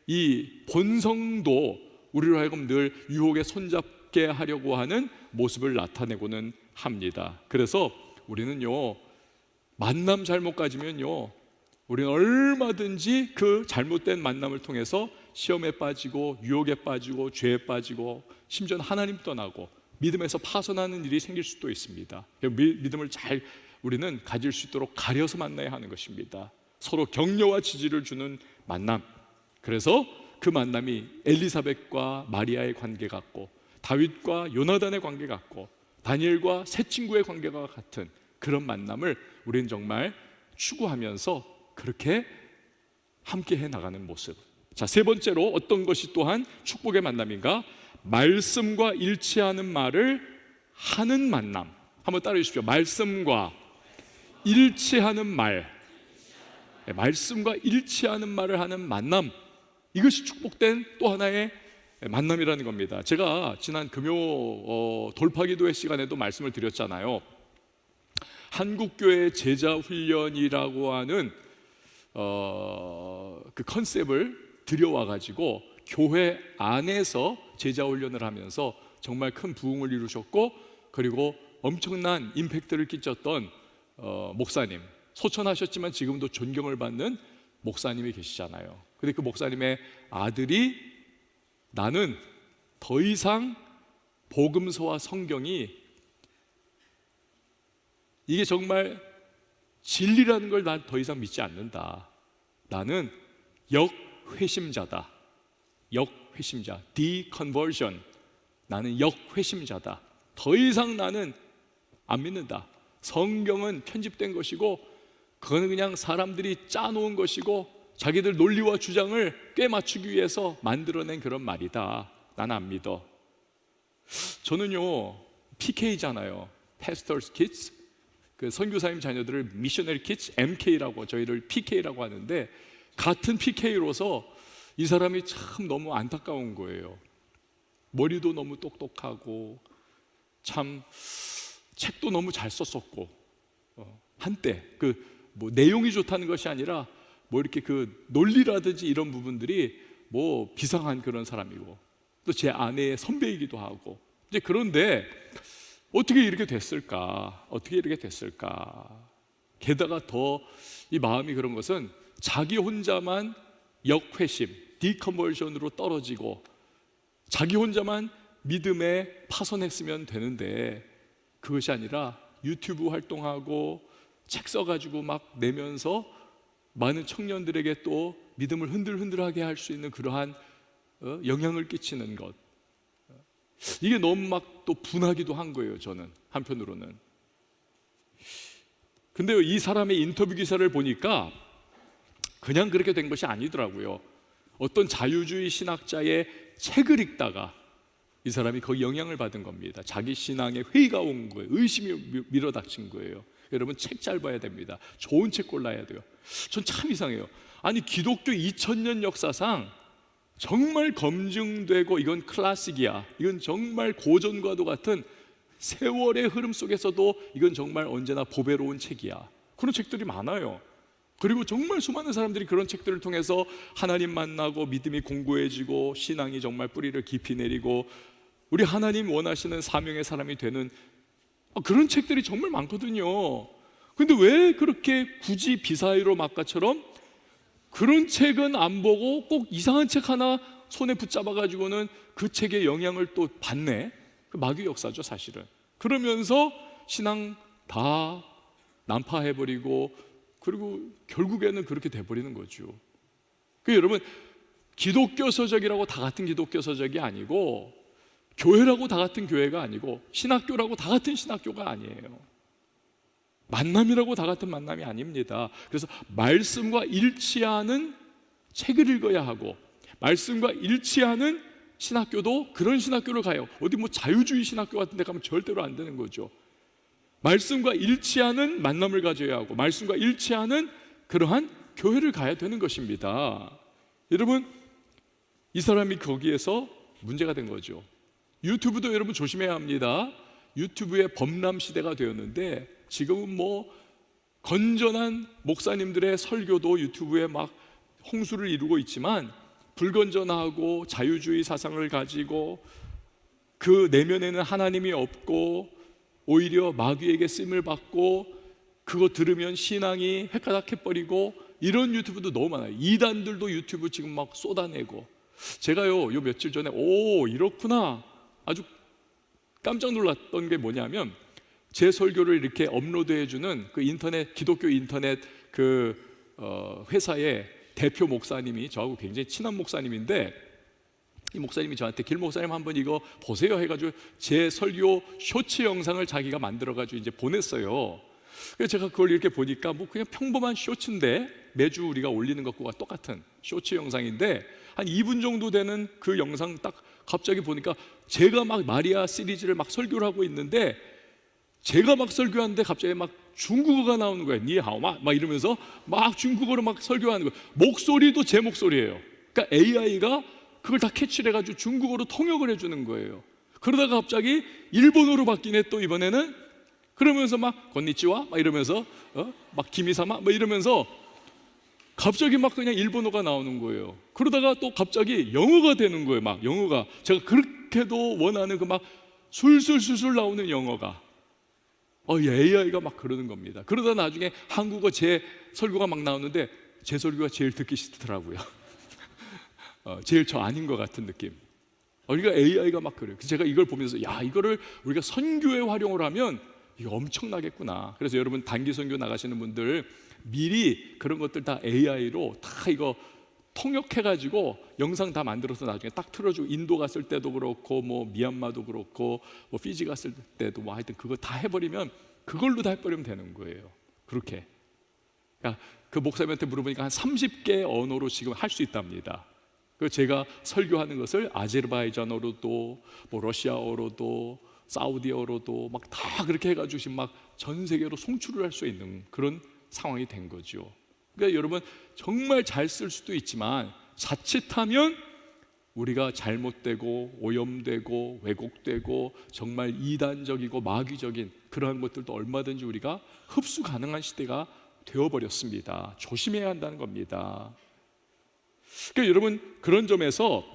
이 본성도 우리로 하여금 늘 유혹에 손잡게 하려고 하는 모습을 나타내고는 합니다. 그래서 우리는요 만남 잘못 가지면요 우리는 얼마든지 그 잘못된 만남을 통해서 시험에 빠지고 유혹에 빠지고 죄에 빠지고 심지어는 하나님 떠나고 믿음에서 파선하는 일이 생길 수도 있습니다. 믿음을 잘 우리는 가질 수 있도록 가려서 만나야 하는 것입니다. 서로 격려와 지지를 주는 만남. 그래서 그 만남이 엘리사벳과 마리아의 관계 같고, 다윗과 요나단의 관계 같고, 다니엘과 세 친구의 관계가 같은 그런 만남을 우리는 정말 추구하면서 그렇게 함께 해나가는 모습. 자, 세 번째로 어떤 것이 또한 축복의 만남인가? 말씀과 일치하는 말을 하는 만남. 한번 따라해 주십시오. 말씀과 일치하는 말. 말씀과 일치하는 말을 하는 만남, 이것이 축복된 또 하나의 만남이라는 겁니다. 제가 지난 금요 돌파기도회 시간에도 말씀을 드렸잖아요. 한국교회 제자훈련이라고 하는 그 컨셉을 들여와 가지고 교회 안에서 제자 훈련을 하면서 정말 큰 부흥을 이루셨고, 그리고 엄청난 임팩트를 끼쳤던 목사님, 소천하셨지만 지금도 존경을 받는 목사님이 계시잖아요. 근데 그 목사님의 아들이 나는 더 이상 복음서와 성경이 이게 정말 진리라는 걸 난 더 이상 믿지 않는다. 나는 역회심자다. 역회심자, deconversion. 나는 역회심자다. 더 이상 나는 안 믿는다. 성경은 편집된 것이고 그거는 그냥 사람들이 짜놓은 것이고 자기들 논리와 주장을 꿰맞추기 위해서 만들어낸 그런 말이다. 나는 안 믿어. 저는요, PK잖아요. Pastors Kids. 그 선교사님 자녀들을 Missionary Kids, MK라고, 저희를 PK라고 하는데, 같은 PK로서 이 사람이 참 너무 안타까운 거예요. 머리도 너무 똑똑하고 참 책도 너무 잘 썼었고, 한때 그 뭐 내용이 좋다는 것이 아니라 뭐 이렇게 그 논리라든지 이런 부분들이 뭐 비상한 그런 사람이고, 또 제 아내의 선배이기도 하고. 이제 그런데 어떻게 이렇게 됐을까? 어떻게 이렇게 됐을까? 게다가 더 이 마음이 그런 것은 자기 혼자만 역회심, 디컨버전으로 떨어지고 자기 혼자만 믿음에 파손했으면 되는데, 그것이 아니라 유튜브 활동하고 책 써가지고 막 내면서 많은 청년들에게 또 믿음을 흔들흔들하게 할 수 있는 그러한 영향을 끼치는 것, 이게 너무 막 또 분하기도 한 거예요. 저는 한편으로는. 근데요, 이 사람의 인터뷰 기사를 보니까 그냥 그렇게 된 것이 아니더라고요. 어떤 자유주의 신학자의 책을 읽다가 이 사람이 거기 영향을 받은 겁니다. 자기 신앙에 회의가 온 거예요. 의심이 밀어닥친 거예요. 여러분, 책 잘 봐야 됩니다. 좋은 책 골라야 돼요. 전 참 이상해요. 아니, 기독교 2000년 역사상 정말 검증되고 이건 클래식이야, 이건 정말 고전과도 같은 세월의 흐름 속에서도 이건 정말 언제나 보배로운 책이야, 그런 책들이 많아요. 그리고 정말 수많은 사람들이 그런 책들을 통해서 하나님 만나고 믿음이 공고해지고 신앙이 정말 뿌리를 깊이 내리고 우리 하나님 원하시는 사명의 사람이 되는 그런 책들이 정말 많거든요. 근데 왜 그렇게 굳이 비사이로 막가처럼 그런 책은 안 보고 꼭 이상한 책 하나 손에 붙잡아 가지고는 그 책의 영향을 또 받네? 그 마귀 역사죠, 사실은. 그러면서 신앙 다 난파해버리고, 그리고 결국에는 그렇게 돼버리는 거죠. 여러분, 기독교 서적이라고 다 같은 기독교 서적이 아니고, 교회라고 다 같은 교회가 아니고, 신학교라고 다 같은 신학교가 아니에요. 만남이라고 다 같은 만남이 아닙니다. 그래서 말씀과 일치하는 책을 읽어야 하고, 말씀과 일치하는 신학교도 그런 신학교를 가요. 어디 뭐 자유주의 신학교 같은 데 가면 절대로 안 되는 거죠. 말씀과 일치하는 만남을 가져야 하고, 말씀과 일치하는 그러한 교회를 가야 되는 것입니다. 여러분, 이 사람이 거기에서 문제가 된 거죠. 유튜브도 여러분 조심해야 합니다. 유튜브의 범람 시대가 되었는데, 지금은 뭐 건전한 목사님들의 설교도 유튜브에 막 홍수를 이루고 있지만, 불건전하고 자유주의 사상을 가지고 그 내면에는 하나님이 없고 오히려 마귀에게 쓰임을 받고 그거 들으면 신앙이 획가닥해버리고 이런 유튜브도 너무 많아요. 이단들도 유튜브 지금 막 쏟아내고. 제가요, 요 며칠 전에 이렇구나 아주 깜짝 놀랐던 게 뭐냐면, 제 설교를 이렇게 업로드해주는 그 인터넷, 기독교 인터넷 그 회사의 대표 목사님이 저하고 굉장히 친한 목사님인데, 이 목사님이 저한테 길 목사님 한번 이거 보세요 해가지고 제 설교 쇼츠 영상을 자기가 만들어가지고 이제 보냈어요. 그래서 제가 그걸 이렇게 보니까 뭐 그냥 평범한 쇼츠인데, 매주 우리가 올리는 것과 똑같은 쇼츠 영상인데 한 2분 정도 되는 그 영상 딱 갑자기 보니까 제가 막 마리아 시리즈를 막 설교를 하고 있는데, 제가 막 설교하는데 갑자기 막 중국어가 나오는 거예요. 니하오 막 이러면서 막 중국어로 막 설교하는 거예요. 목소리도 제 목소리예요. 그러니까 AI가 그걸 다 캐치를 해가지고 중국어로 통역을 해주는 거예요. 그러다가 갑자기 일본어로 바뀌네 또 이번에는. 그러면서 막 건니치와 막 이러면서 막 기미사마 막 이러면서 갑자기 막 그냥 일본어가 나오는 거예요. 그러다가 또 갑자기 영어가 되는 거예요. 막 영어가 제가 그렇게도 원하는 그 막 술술술술 나오는 영어가 AI가 막 그러는 겁니다. 그러다 나중에 한국어 제 설교가 막 나오는데 제 설교가 제일 듣기 싫더라고요. 제일 저 아닌 것 같은 느낌. 그러니까 AI가 막 그래요. 제가 이걸 보면서 야, 이거를 우리가 선교에 활용을 하면 이거 엄청나겠구나. 그래서 여러분 단기 선교 나가시는 분들 미리 그런 것들 다 AI로 다 이거 통역해가지고 영상 다 만들어서 나중에 딱 틀어주고, 인도 갔을 때도 그렇고 뭐 미얀마도 그렇고 뭐 피지 갔을 때도 뭐 하여튼 그거 다 해버리면, 그걸로 다 해버리면 되는 거예요. 그렇게. 그러니까 그 목사님한테 물어보니까 한 30개 언어로 지금 할 수 있답니다. 그 제가 설교하는 것을 아제르바이잔어로도 뭐 러시아어로도 사우디어로도 막 다 그렇게 해가지고 지금 막 전 세계로 송출을 할 수 있는 그런 상황이 된 거죠. 그러니까 여러분 정말 잘 쓸 수도 있지만 자칫하면 우리가 잘못되고 오염되고 왜곡되고 정말 이단적이고 마귀적인 그러한 것들도 얼마든지 우리가 흡수 가능한 시대가 되어버렸습니다. 조심해야 한다는 겁니다. 그러니까 여러분 그런 점에서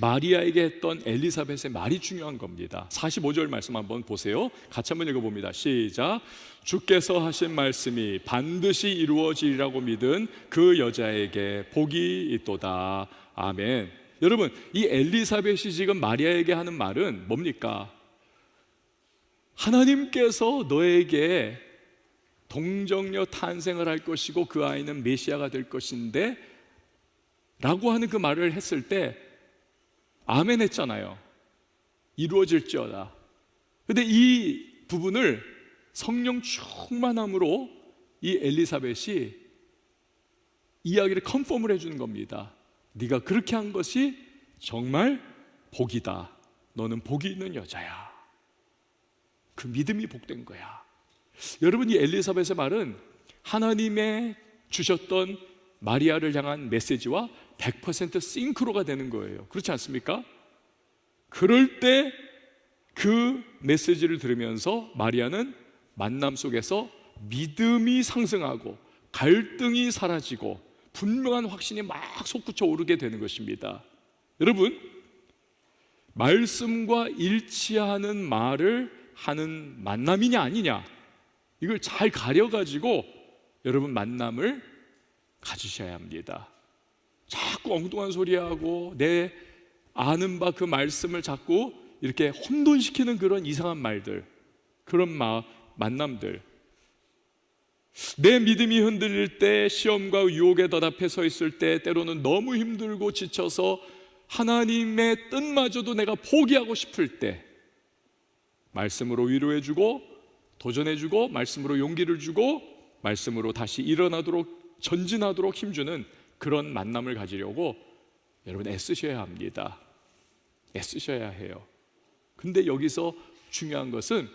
마리아에게 했던 엘리사벳의 말이 중요한 겁니다. 45절 말씀 한번 보세요. 같이 한번 읽어봅니다. 시작. 주께서 하신 말씀이 반드시 이루어지리라고 믿은 그 여자에게 복이 있도다. 아멘. 여러분 이 엘리사벳이 지금 마리아에게 하는 말은 뭡니까? 하나님께서 너에게 동정녀 탄생을 할 것이고 그 아이는 메시아가 될 것인데 라고 하는 그 말을 했을 때 아멘 했잖아요. 이루어질지어다. 근데 이 부분을 성령 충만함으로 이 엘리사벳이 이야기를 컨펌을 해주는 겁니다. 네가 그렇게 한 것이 정말 복이다. 너는 복이 있는 여자야. 그 믿음이 복된 거야. 여러분 이 엘리사벳의 말은 하나님의 주셨던 마리아를 향한 메시지와 100% 싱크로가 되는 거예요. 그렇지 않습니까? 그럴 때 그 메시지를 들으면서 마리아는 만남 속에서 믿음이 상승하고 갈등이 사라지고 분명한 확신이 막 솟구쳐 오르게 되는 것입니다. 여러분 말씀과 일치하는 말을 하는 만남이냐 아니냐, 이걸 잘 가려가지고 여러분 만남을 가지셔야 합니다. 자꾸 엉뚱한 소리하고 내 아는 바 그 말씀을 자꾸 이렇게 혼돈시키는 그런 이상한 말들, 그런 만남들, 내 믿음이 흔들릴 때, 시험과 유혹에 덧앞에 서 있을 때, 때로는 너무 힘들고 지쳐서 하나님의 뜻마저도 내가 포기하고 싶을 때 말씀으로 위로해주고 도전해주고 말씀으로 용기를 주고 말씀으로 다시 일어나도록 전진하도록 힘주는 그런 만남을 가지려고 여러분 애쓰셔야 합니다. 애쓰셔야 해요. 근데 여기서 중요한 것은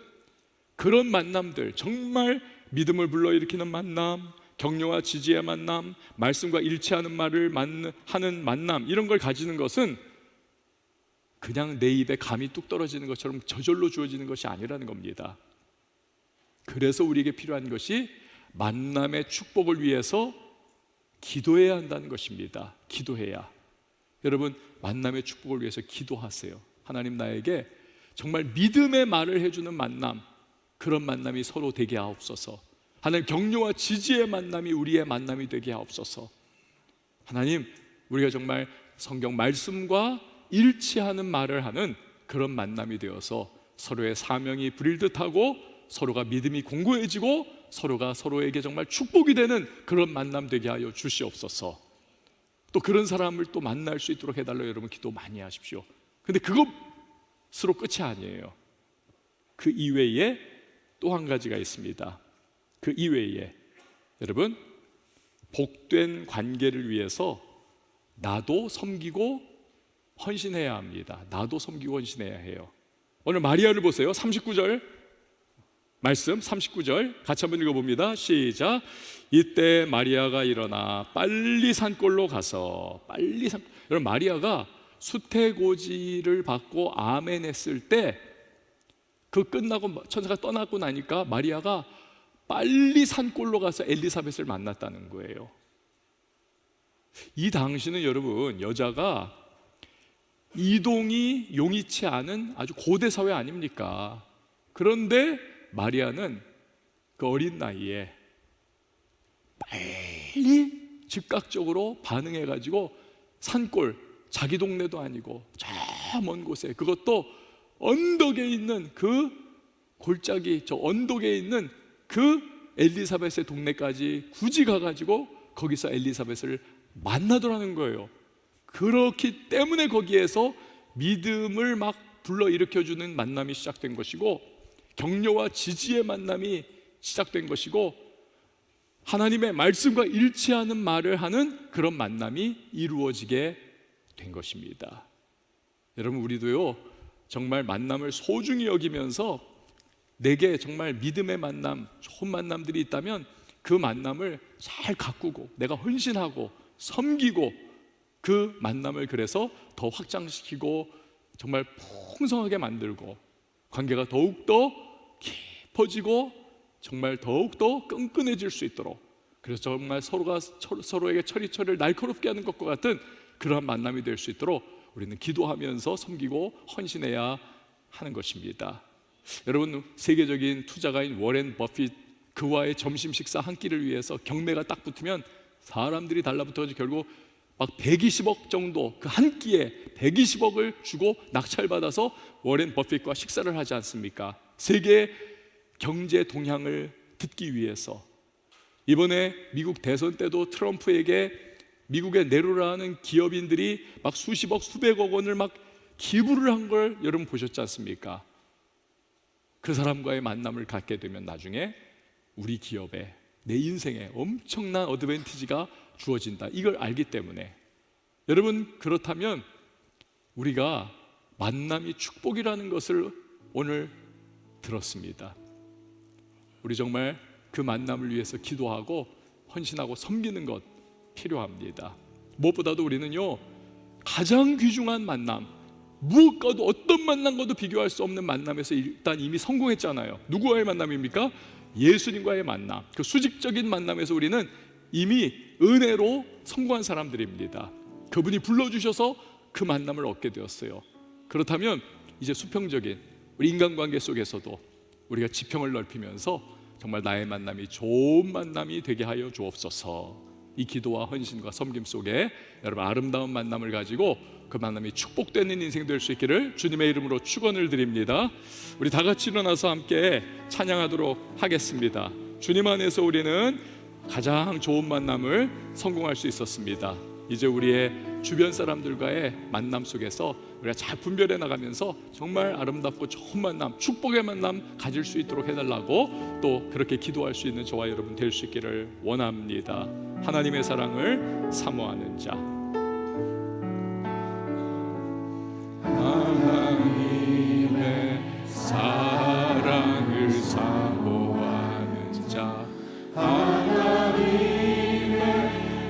그런 만남들, 정말 믿음을 불러일으키는 만남, 격려와 지지의 만남, 말씀과 일치하는 말을 하는 만남, 이런 걸 가지는 것은 그냥 내 입에 감이 뚝 떨어지는 것처럼 저절로 주어지는 것이 아니라는 겁니다. 그래서 우리에게 필요한 것이 만남의 축복을 위해서 기도해야 한다는 것입니다. 기도해야. 여러분 만남의 축복을 위해서 기도하세요. 하나님 나에게 정말 믿음의 말을 해주는 만남, 그런 만남이 서로 되게 하옵소서. 하나님 격려와 지지의 만남이 우리의 만남이 되게 하옵소서. 하나님 우리가 정말 성경 말씀과 일치하는 말을 하는 그런 만남이 되어서 서로의 사명이 부릴 듯하고 서로가 믿음이 공고해지고 서로가 서로에게 정말 축복이 되는 그런 만남 되게 하여 주시옵소서. 또 그런 사람을 또 만날 수 있도록 해달라고 여러분 기도 많이 하십시오. 근데 그것으로 끝이 아니에요. 그 이외에 또 한 가지가 있습니다. 그 이외에 여러분 복된 관계를 위해서 나도 섬기고 헌신해야 합니다. 나도 섬기고 헌신해야 해요. 오늘 마리아를 보세요. 39절 말씀, 39절 같이 한번 읽어봅니다. 시작. 이때 마리아가 일어나 빨리 산골로 가서 여러분 마리아가 수태고지를 받고 아멘 했을 때 그 끝나고 천사가 떠나고 나니까 마리아가 빨리 산골로 가서 엘리사벳을 만났다는 거예요. 이 당시는 여러분, 여자가 이동이 용이치 않은 아주 고대 사회 아닙니까? 그런데 마리아는 그 어린 나이에 빨리 즉각적으로 반응해가지고 산골, 자기 동네도 아니고 저 먼 곳에, 그것도 언덕에 있는 그 골짜기, 저 언덕에 있는 그 엘리사벳의 동네까지 굳이 가가지고 거기서 엘리사벳을 만나더라는 거예요. 그렇기 때문에 거기에서 믿음을 막 불러일으켜주는 만남이 시작된 것이고, 격려와 지지의 만남이 시작된 것이고, 하나님의 말씀과 일치하는 말을 하는 그런 만남이 이루어지게 된 것입니다. 여러분, 우리도요 정말 만남을 소중히 여기면서 내게 정말 믿음의 만남, 좋은 만남들이 있다면 그 만남을 잘 가꾸고 내가 헌신하고 섬기고 그 만남을 그래서 더 확장시키고 정말 풍성하게 만들고 관계가 더욱더 깊어지고 정말 더욱더 끈끈해질 수 있도록, 그래서 정말 서로가 서로에게 처리처리를 날카롭게 하는 것과 같은 그러한 만남이 될 수 있도록 우리는 기도하면서 섬기고 헌신해야 하는 것입니다. 여러분, 세계적인 투자가인 워렌 버핏, 그와의 점심 식사 한 끼를 위해서 경매가 딱 붙으면 사람들이 달라붙어서 결국 막 120억 정도, 그 한 끼에 120억을 주고 낙찰받아서 워렌 버핏과 식사를 하지 않습니까? 세계 경제 동향을 듣기 위해서. 이번에 미국 대선 때도 트럼프에게 미국의 네로라는 기업인들이 막 수십억, 수백억 원을 막 기부를 한 걸 여러분 보셨지 않습니까? 그 사람과의 만남을 갖게 되면 나중에 우리 기업에, 내 인생에 엄청난 어드밴티지가 주어진다, 이걸 알기 때문에. 여러분, 그렇다면 우리가 만남이 축복이라는 것을 오늘 들었습니다. 우리 정말 그 만남을 위해서 기도하고 헌신하고 섬기는 것 필요합니다. 무엇보다도 우리는요 가장 귀중한 만남, 무엇과도 어떤 만남과도 비교할 수 없는 만남에서 일단 이미 성공했잖아요. 누구와의 만남입니까? 예수님과의 만남. 그 수직적인 만남에서 우리는 이미 은혜로 성공한 사람들입니다. 그분이 불러주셔서 그 만남을 얻게 되었어요. 그렇다면 이제 수평적인 우리 인간관계 속에서도 우리가 지평을 넓히면서 정말 나의 만남이 좋은 만남이 되게 하여 주옵소서. 이 기도와 헌신과 섬김 속에 여러분 아름다운 만남을 가지고 그 만남이 축복되는 인생 될 수 있기를 주님의 이름으로 축원을 드립니다. 우리 다 같이 일어나서 함께 찬양하도록 하겠습니다. 주님 안에서 우리는 가장 좋은 만남을 성공할 수 있었습니다. 이제 우리의 주변 사람들과의 만남 속에서 우리가 잘 분별해 나가면서 정말 아름답고 좋은 만남, 축복의 만남 가질 수 있도록 해달라고 또 그렇게 기도할 수 있는 저와 여러분 될 수 있기를 원합니다. 하나님의 사랑을 사모하는 자, 하나님의 사랑을 사모하는 자, 하나님의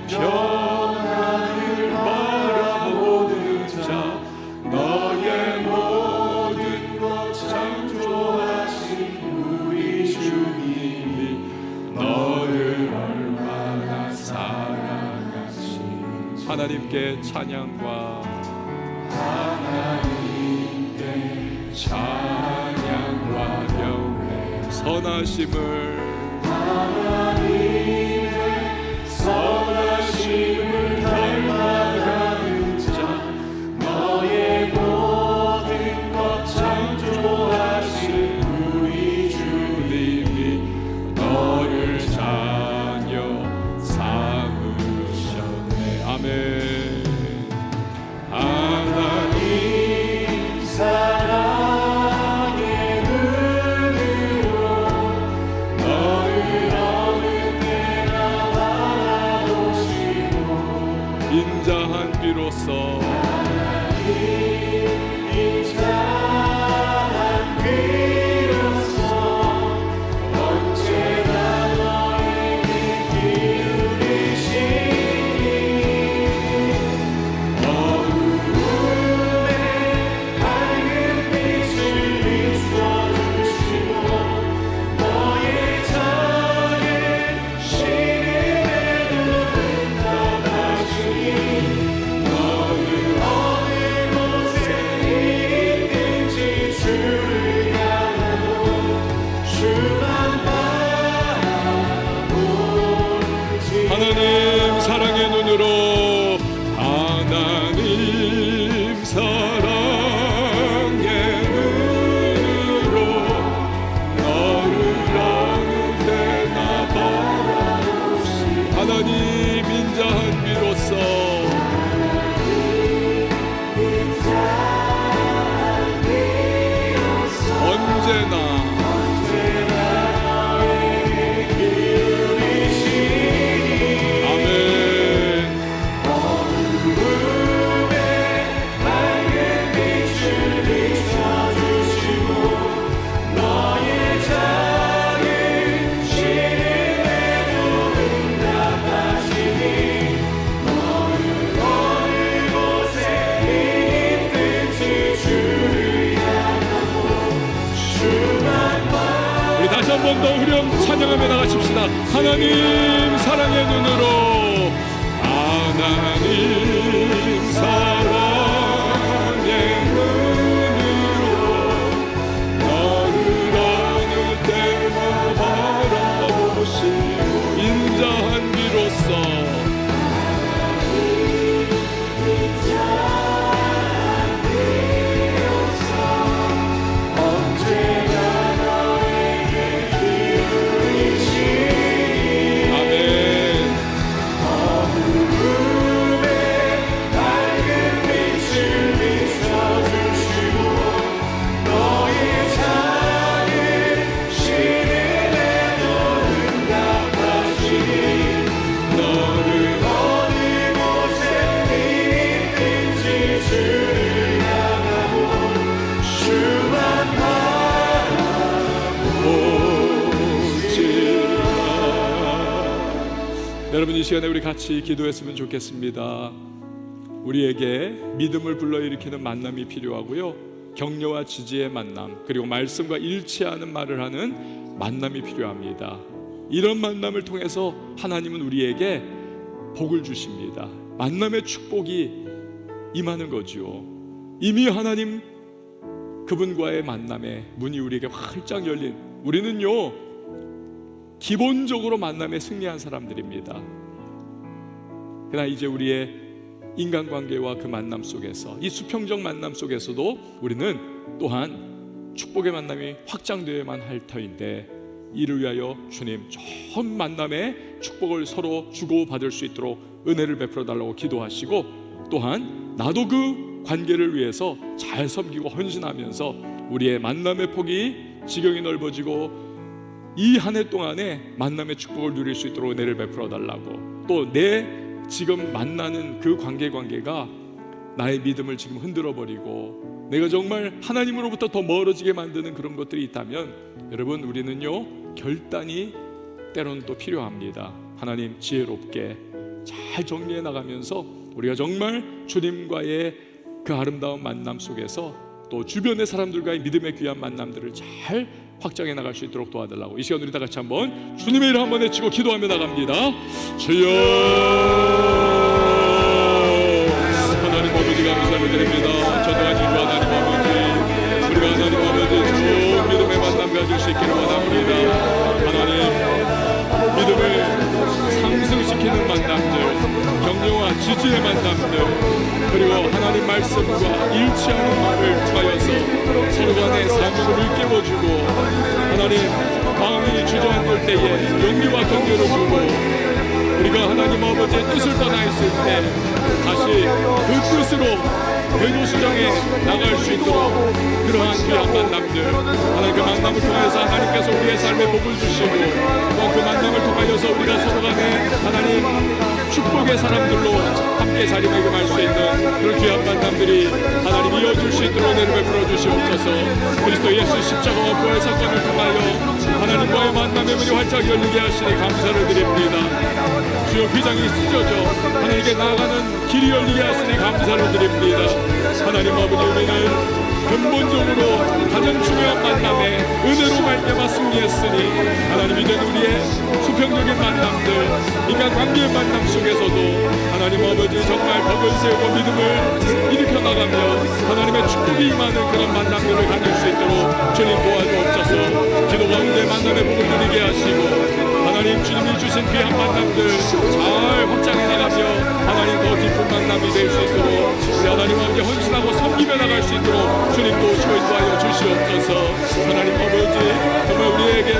평안을 바라보는 자, 너의 모든 것 창조하신 우리 주님이 너를 얼마나 사랑하시는지 하나님께 찬양과 하나님께 찬양과 경배, 선하심을 하나님의 선하심을 닮아가는 자, 너의 모든 것 창조하신 우리 주님이 너를 자녀 삼으셨네. 아멘. 하나님 사랑의 눈으로 너를 어느 때나 바라보는 다시 한 번 더 후렴 찬양하며 나가십시다. 하나님 사랑의 눈으로, 하나님 사랑의 눈으로 너를 어느 때나 바라보시고 인자한 비로소 여러분, 이 시간에 우리 같이 기도했으면 좋겠습니다. 우리에게 믿음을 불러일으키는 만남이 필요하고요, 격려와 지지의 만남, 그리고 말씀과 일치하는 말을 하는 만남이 필요합니다. 이런 만남을 통해서 하나님은 우리에게 복을 주십니다. 만남의 축복이 임하는 거죠. 이미 하나님 그분과의 만남의 문이 우리에게 활짝 열린, 우리는요 기본적으로 만남에 승리한 사람들입니다. 그러나 이제 우리의 인간관계와 그 만남 속에서, 이 수평적 만남 속에서도 우리는 또한 축복의 만남이 확장되어야만 할 터인데, 이를 위하여 주님 좋은 만남의 축복을 서로 주고받을 수 있도록 은혜를 베풀어 달라고 기도하시고, 또한 나도 그 관계를 위해서 잘 섬기고 헌신하면서 우리의 만남의 폭이 지경이 넓어지고 이 한 해 동안에 만남의 축복을 누릴 수 있도록 은혜를 베풀어 달라고, 또 내 지금 만나는 그 관계가 나의 믿음을 지금 흔들어 버리고 내가 정말 하나님으로부터 더 멀어지게 만드는 그런 것들이 있다면, 여러분 우리는요 결단이 때로는 또 필요합니다. 하나님 지혜롭게 잘 정리해 나가면서 우리가 정말 주님과의 그 아름다운 만남 속에서 또 주변의 사람들과의 믿음의 귀한 만남들을 잘 확장해 나갈 수 있도록 도와달라고, 이 시간 우리 다 같이 한번 주님의 이름 한번 외치고 기도하며 나갑니다. 주여, 하나님 아버지 감사를 드립니다. 전능하신 주 하나님 아버지, 우리가 하나님 아버지 주여 믿음의 만남 가질 수 있기를 원합니다. 하나님 믿음을 상승시키는 만남들, 격려와 지지의 만남들, 그리고 하나님 말씀과 일치하는 말을 통하여서 서로 간의 사명을 일깨워주고, 하나님 마음이 주저앉을 때에 용기와 격려를 주고, 우리가 하나님 아버지의 뜻을 떠나 있을 때 다시 그 뜻으로 궤도수정에 나갈 수 있도록 그러한 귀한 만남들, 하나님 그 만남을 통해서 하나님께서 우리의 삶에 복을 주시고, 또 그 만남을 통하여서 우리가 서로 간에 하나님 축복의 사람들로 함께 자리매김할 수 있는 그런 귀한 만남들이 하나님 이어질 수 있도록 은혜를 베풀어 주시옵소서. 그리스도 예수 십자가와 부활 사건을 통하여 하나님과의 만남의 문이 활짝 열리게 하시니 감사를 드립니다. 주여 휘장이 찢어져 하나님께 나아가는 길이 열리게 하시니 감사를 드립니다. 하나님 아버지, 우리는 근본적으로 가장 중요한 만남에 은혜로 말미암아 승리했으니, 하나님 이제 우리의 수평적인 만남들, 인간관계의 만남 속에서도 하나님 아버지 정말 덕을 세우고 믿음을 일으켜 나가며 하나님의 축복이 임하는 그런 만남들을 가질 수 있도록 주님 도와주옵소서. 기도 가운데 만남의 복을 누리게 하시고, 하나님 주님이 주신 귀한 만남들 잘 확장해 나가며 하나님 더 깊은 만남이 될 수 있도록 우리 하나님 아버지 헌신하고 섬기며 나갈 수 있도록 주님 도우시고 인도하여 주시옵소서. 하나님 아버지 정말 우리에게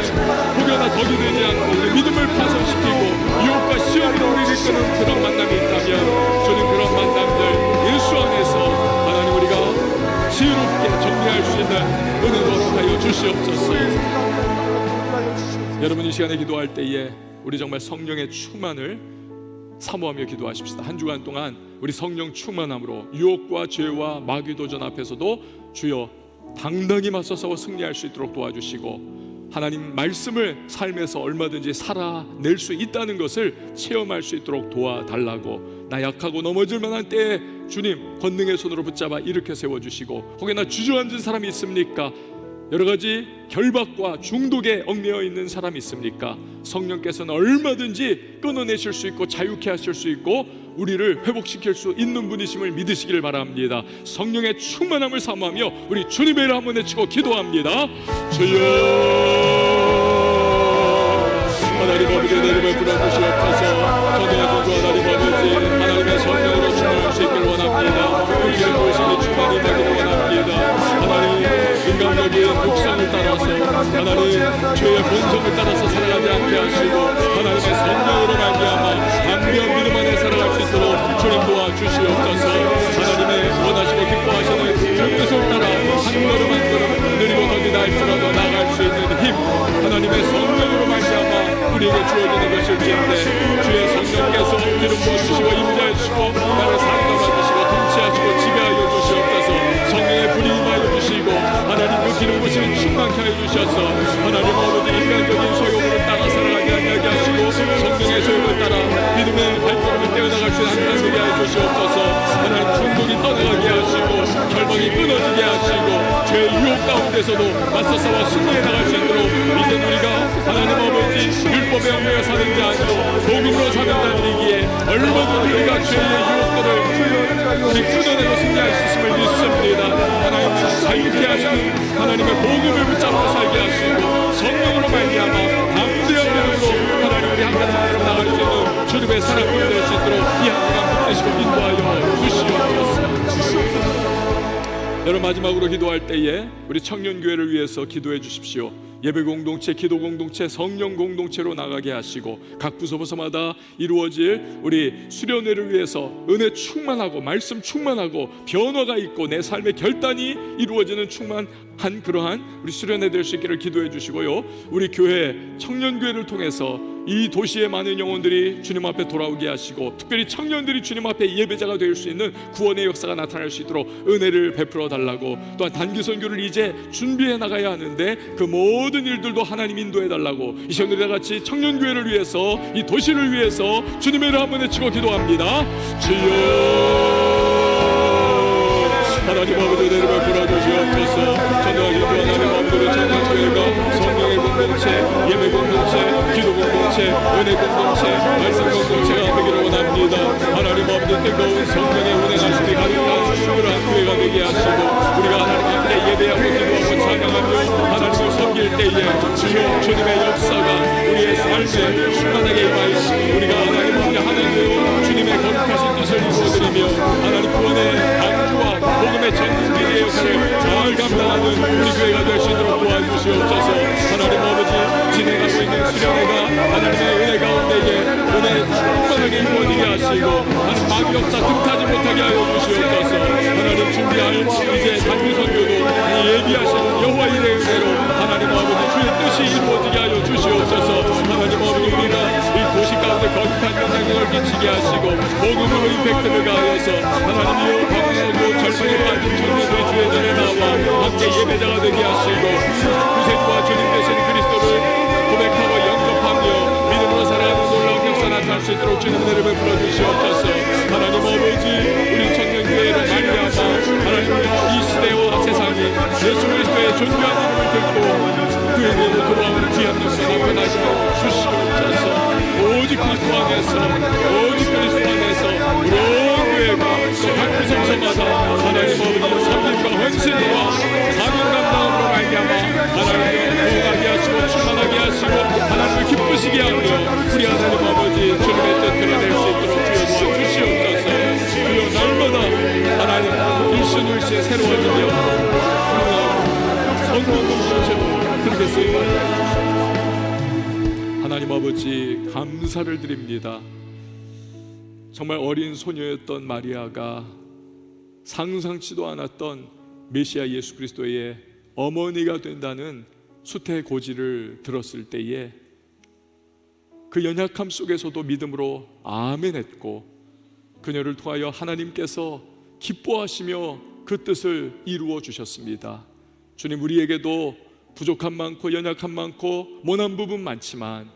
혹여나 덕이 되지 않고 우리 믿음을 파손시키고 유혹과 시험으로 우리를 이끄는 그런 만남이 있다면, 주님 그런 만남들 예수 안에서 하나님 우리가 지혜롭게 정리할 수 있는 은혜로 허락하여 주시옵소서. 여러분 이 시간에 기도할 때에 우리 정말 성령의 충만을 사모하며 기도하십시다. 한 주간 동안 우리 성령 충만함으로 유혹과 죄와 마귀 도전 앞에서도 주여 당당히 맞서 싸워 승리할 수 있도록 도와주시고, 하나님 말씀을 삶에서 얼마든지 살아낼 수 있다는 것을 체험할 수 있도록 도와달라고, 나 약하고 넘어질 만한 때에 주님 권능의 손으로 붙잡아 일으켜 세워주시고, 혹여나 주저앉은 사람이 있습니까? 여러 가지 결박과 중독에 얽매여 있는 사람이 있습니까? 성령께서는 얼마든지 끊어내실 수 있고 자유케 하실 수 있고 우리를 회복시킬 수 있는 분이심을 믿으시길 바랍니다. 성령의 충만함을 사모하며 우리 주님의 이름 한번 외치고 기도합니다. 주여, 하나님 아버지, 내 이름을 불어주시옵소서. 전능하신 하나님 아버지, 하나님의 성령으로 충만할 수 있기를 원합니다. 우리의 도심이 충만히 되기를 원합니다. 하나님, 인간적인 육성을 따라서 하나님 죄의 본성을 따라서 살아가지 않게 하시고 하나님의 성령으로 말미암아 담대한 믿음 안에 살아갈 수 있도록 주님 도와주시옵소서. 하나님의 원하시고 기뻐하시는 그 뜻을 따라 한 걸음 한 걸음 느리고 더디다 할지라도 나아갈 수 있는 힘, 하나님의 성령으로 말미암아 우리에게 주어지는 것일지인데 주의 성령께서 기름 부어주시고 임재하시고 나를 사랑받으시고 통치하시고 지배하여 주시옵소서. 성령의 불이 임하여 주시고 하나님 그 기름 부으시는 충만케 하여 주셔서 하나님 아버지 인간적인 소욕을 따라 살아가게 하게 하시고 성령의 소욕을 따라 믿음의 발걸음을 떼어나갈 수 있는 하나님 되게 하여 주시옵소서. 하나님 중독이 떠나가게 하시고 결박이 끊어지게 하시고 죄의 유혹 가운데서도 맞서 싸워 승리해 나갈 수 있도록 이제 우리가 하나님 아버지 율법에 얽매여 사는 게 아니고 복음으로 사는 자들이기에 얼마든지 우리가 죄의 유혹들을 끊어내고 승리할 수 있음을 믿습니다. 하나님 자유케 하시는 하나님의 복음을 붙잡고 살게 하시고 성령으로 말미암아 담대한 믿음으로 하나님 우리 한 가지 나갈 수 있는 주님의 사랑을 될 수 있도록 이 한가람 붙드시고 인도하여 주시옵소서. 여러분, 마지막으로 기도할 때에 우리 청년교회를 위해서 기도해 주십시오. 예배 공동체, 기도 공동체, 성령 공동체로 나가게 하시고 각 부서마다 이루어질 우리 수련회를 위해서 은혜 충만하고 말씀 충만하고 변화가 있고 내 삶의 결단이 이루어지는 충만한 그러한 우리 수련회 될 수 있기를 기도해 주시고요. 우리 교회 청년교회를 통해서 이 도시의 많은 영혼들이 주님 앞에 돌아오게 하시고 특별히 청년들이 주님 앞에 예배자가 될 수 있는 구원의 역사가 나타날 수 있도록 은혜를 베풀어 달라고, 또한 단기 선교를 이제 준비해 나가야 하는데 그 모든 일들도 하나님 인도해 달라고 이 시간 우리 같이 청년교회를 위해서 이 도시를 위해서 주님의 이름 한번 외치고 기도합니다. 주여, 하나님 아버지 내 이름을 불어주시옵소서. 전능하신 주 하나님 아버지의 청년교회가 성령의 공동체, 예배 공동체, 기도 공동체, 은혜 공동체, 말씀 공동체가 되기를 원합니다. 하나님 아버지 뜨거운 성령의 운행하심이 가득한 그러한 교회가 되게 하시고 우리가 하나님 앞에 예배하고 기도하고 찬양하며 하나님을 섬길 때에 주여 주님의 역사가 우리의 삶에 충만하게 임하여 우리가 하나님 앞에 하나님으로 주님의 거룩하신 뜻을 이루어드리며 하나님 구원의 강주와 복음의 전진기의 역할을 잘 감당하는 우리 교회가 될 수 있도록 도와주시옵소서. 하나님 아버지 진행하고 있는 수련회가 하나님의 은혜 가운데에 은혜 충만하게 이루어지게 하시고 하나님 마귀 역사 등타지 못하게 하여 주시옵소서. 하나님 준비할 이제 단기 선교도 예비하신 여호와 이레의 은혜로 하나님 아버지 주의 뜻이 이루어지게 하여 주시옵소서. 하나님 아버지 우리가 이 도시 가운데 거룩한 영향력을 끼치게 하시고 복음으로 임팩트를 가하여서 하나님이여 방송도 절망에 빠진 청년들의 주의 전에 나와 함께 예배자가 되게 하시고 구세주와 주님 되신 그리스도를 고백하고 영접하며 믿음으로 살아가는 놀라운 역사 나타날 수 있도록 주님의 이름을 불러주시옵소서. 하나님 아버지 우리 청년교회로 말미암아 하나님 이 시대와 세상이 예수 그리스도의 존귀한 이름을 듣고 그의 이름으로 돌아오는 귀한 역사 나타나시고 주시옵소서. 오직 그리스도 안에서 오직 그리스도 안에서 모든 교회가 각 구성서마다 하나님 아버지 섬김과 헌신과 사명 감당으로 말미암아 하나님을 구원하게 하시고 충만하게 하시고 하나님을 기쁘시게 하며 우리 하나님 아버지 주님의 뜻 드러낼 수 있도록 주여 도와주시옵소서. 주여 날마다 하나님 일순일시 새로워지며 성공 공동체로 그렇게 쓰임받게 하옵소서. 하나님 아버지 감사를 드립니다. 정말 어린 소녀였던 마리아가 상상치도 않았던 메시아 예수 그리스도의 어머니가 된다는 수태의 고지를 들었을 때에 그 연약함 속에서도 믿음으로 아멘했고 그녀를 통하여 하나님께서 기뻐하시며 그 뜻을 이루어 주셨습니다. 주님, 우리에게도 부족함 많고 연약함 많고 모난 부분 많지만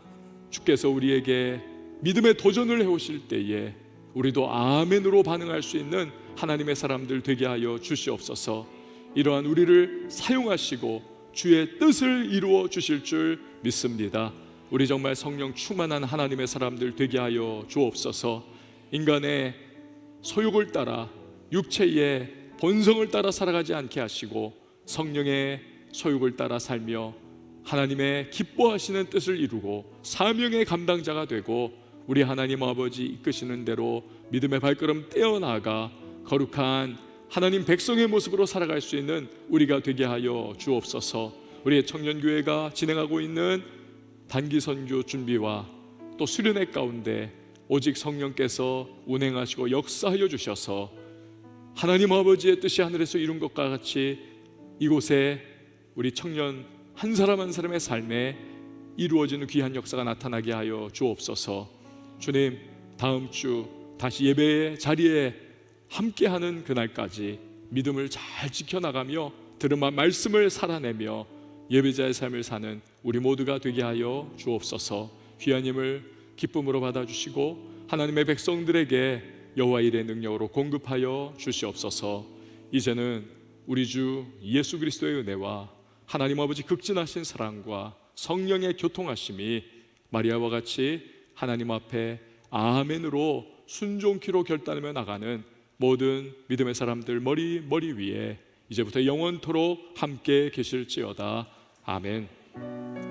주께서 우리에게 믿음의 도전을 해오실 때에 우리도 아멘으로 반응할 수 있는 하나님의 사람들 되게 하여 주시옵소서. 이러한 우리를 사용하시고 주의 뜻을 이루어 주실 줄 믿습니다. 우리 정말 성령 충만한 하나님의 사람들 되게 하여 주옵소서. 인간의 소욕을 따라 육체의 본성을 따라 살아가지 않게 하시고 성령의 소욕을 따라 살며 하나님의 기뻐하시는 뜻을 이루고 사명의 감당자가 되고 우리 하나님 아버지 이끄시는 대로 믿음의 발걸음 떼어나가 거룩한 하나님 백성의 모습으로 살아갈 수 있는 우리가 되게 하여 주옵소서. 우리의 청년교회가 진행하고 있는 단기 선교 준비와 또 수련회 가운데 오직 성령께서 운행하시고 역사하여 주셔서 하나님 아버지의 뜻이 하늘에서 이룬 것과 같이 이곳에 우리 청년 한 사람 한 사람의 삶에 이루어지는 귀한 역사가 나타나게 하여 주옵소서. 주님, 다음 주 다시 예배의 자리에 함께하는 그날까지 믿음을 잘 지켜나가며 들은 말씀을 살아내며 예배자의 삶을 사는 우리 모두가 되게 하여 주옵소서. 귀한 힘을 기쁨으로 받아주시고 하나님의 백성들에게 여호와 일의 능력으로 공급하여 주시옵소서. 이제는 우리 주 예수 그리스도의 은혜와 하나님 아버지 극진하신 사랑과 성령의 교통하심이 마리아와 같이 하나님 앞에 아멘으로 순종키로 결단하며 나가는 모든 믿음의 사람들 머리 위에 이제부터 영원토록 함께 계실지어다. 아멘.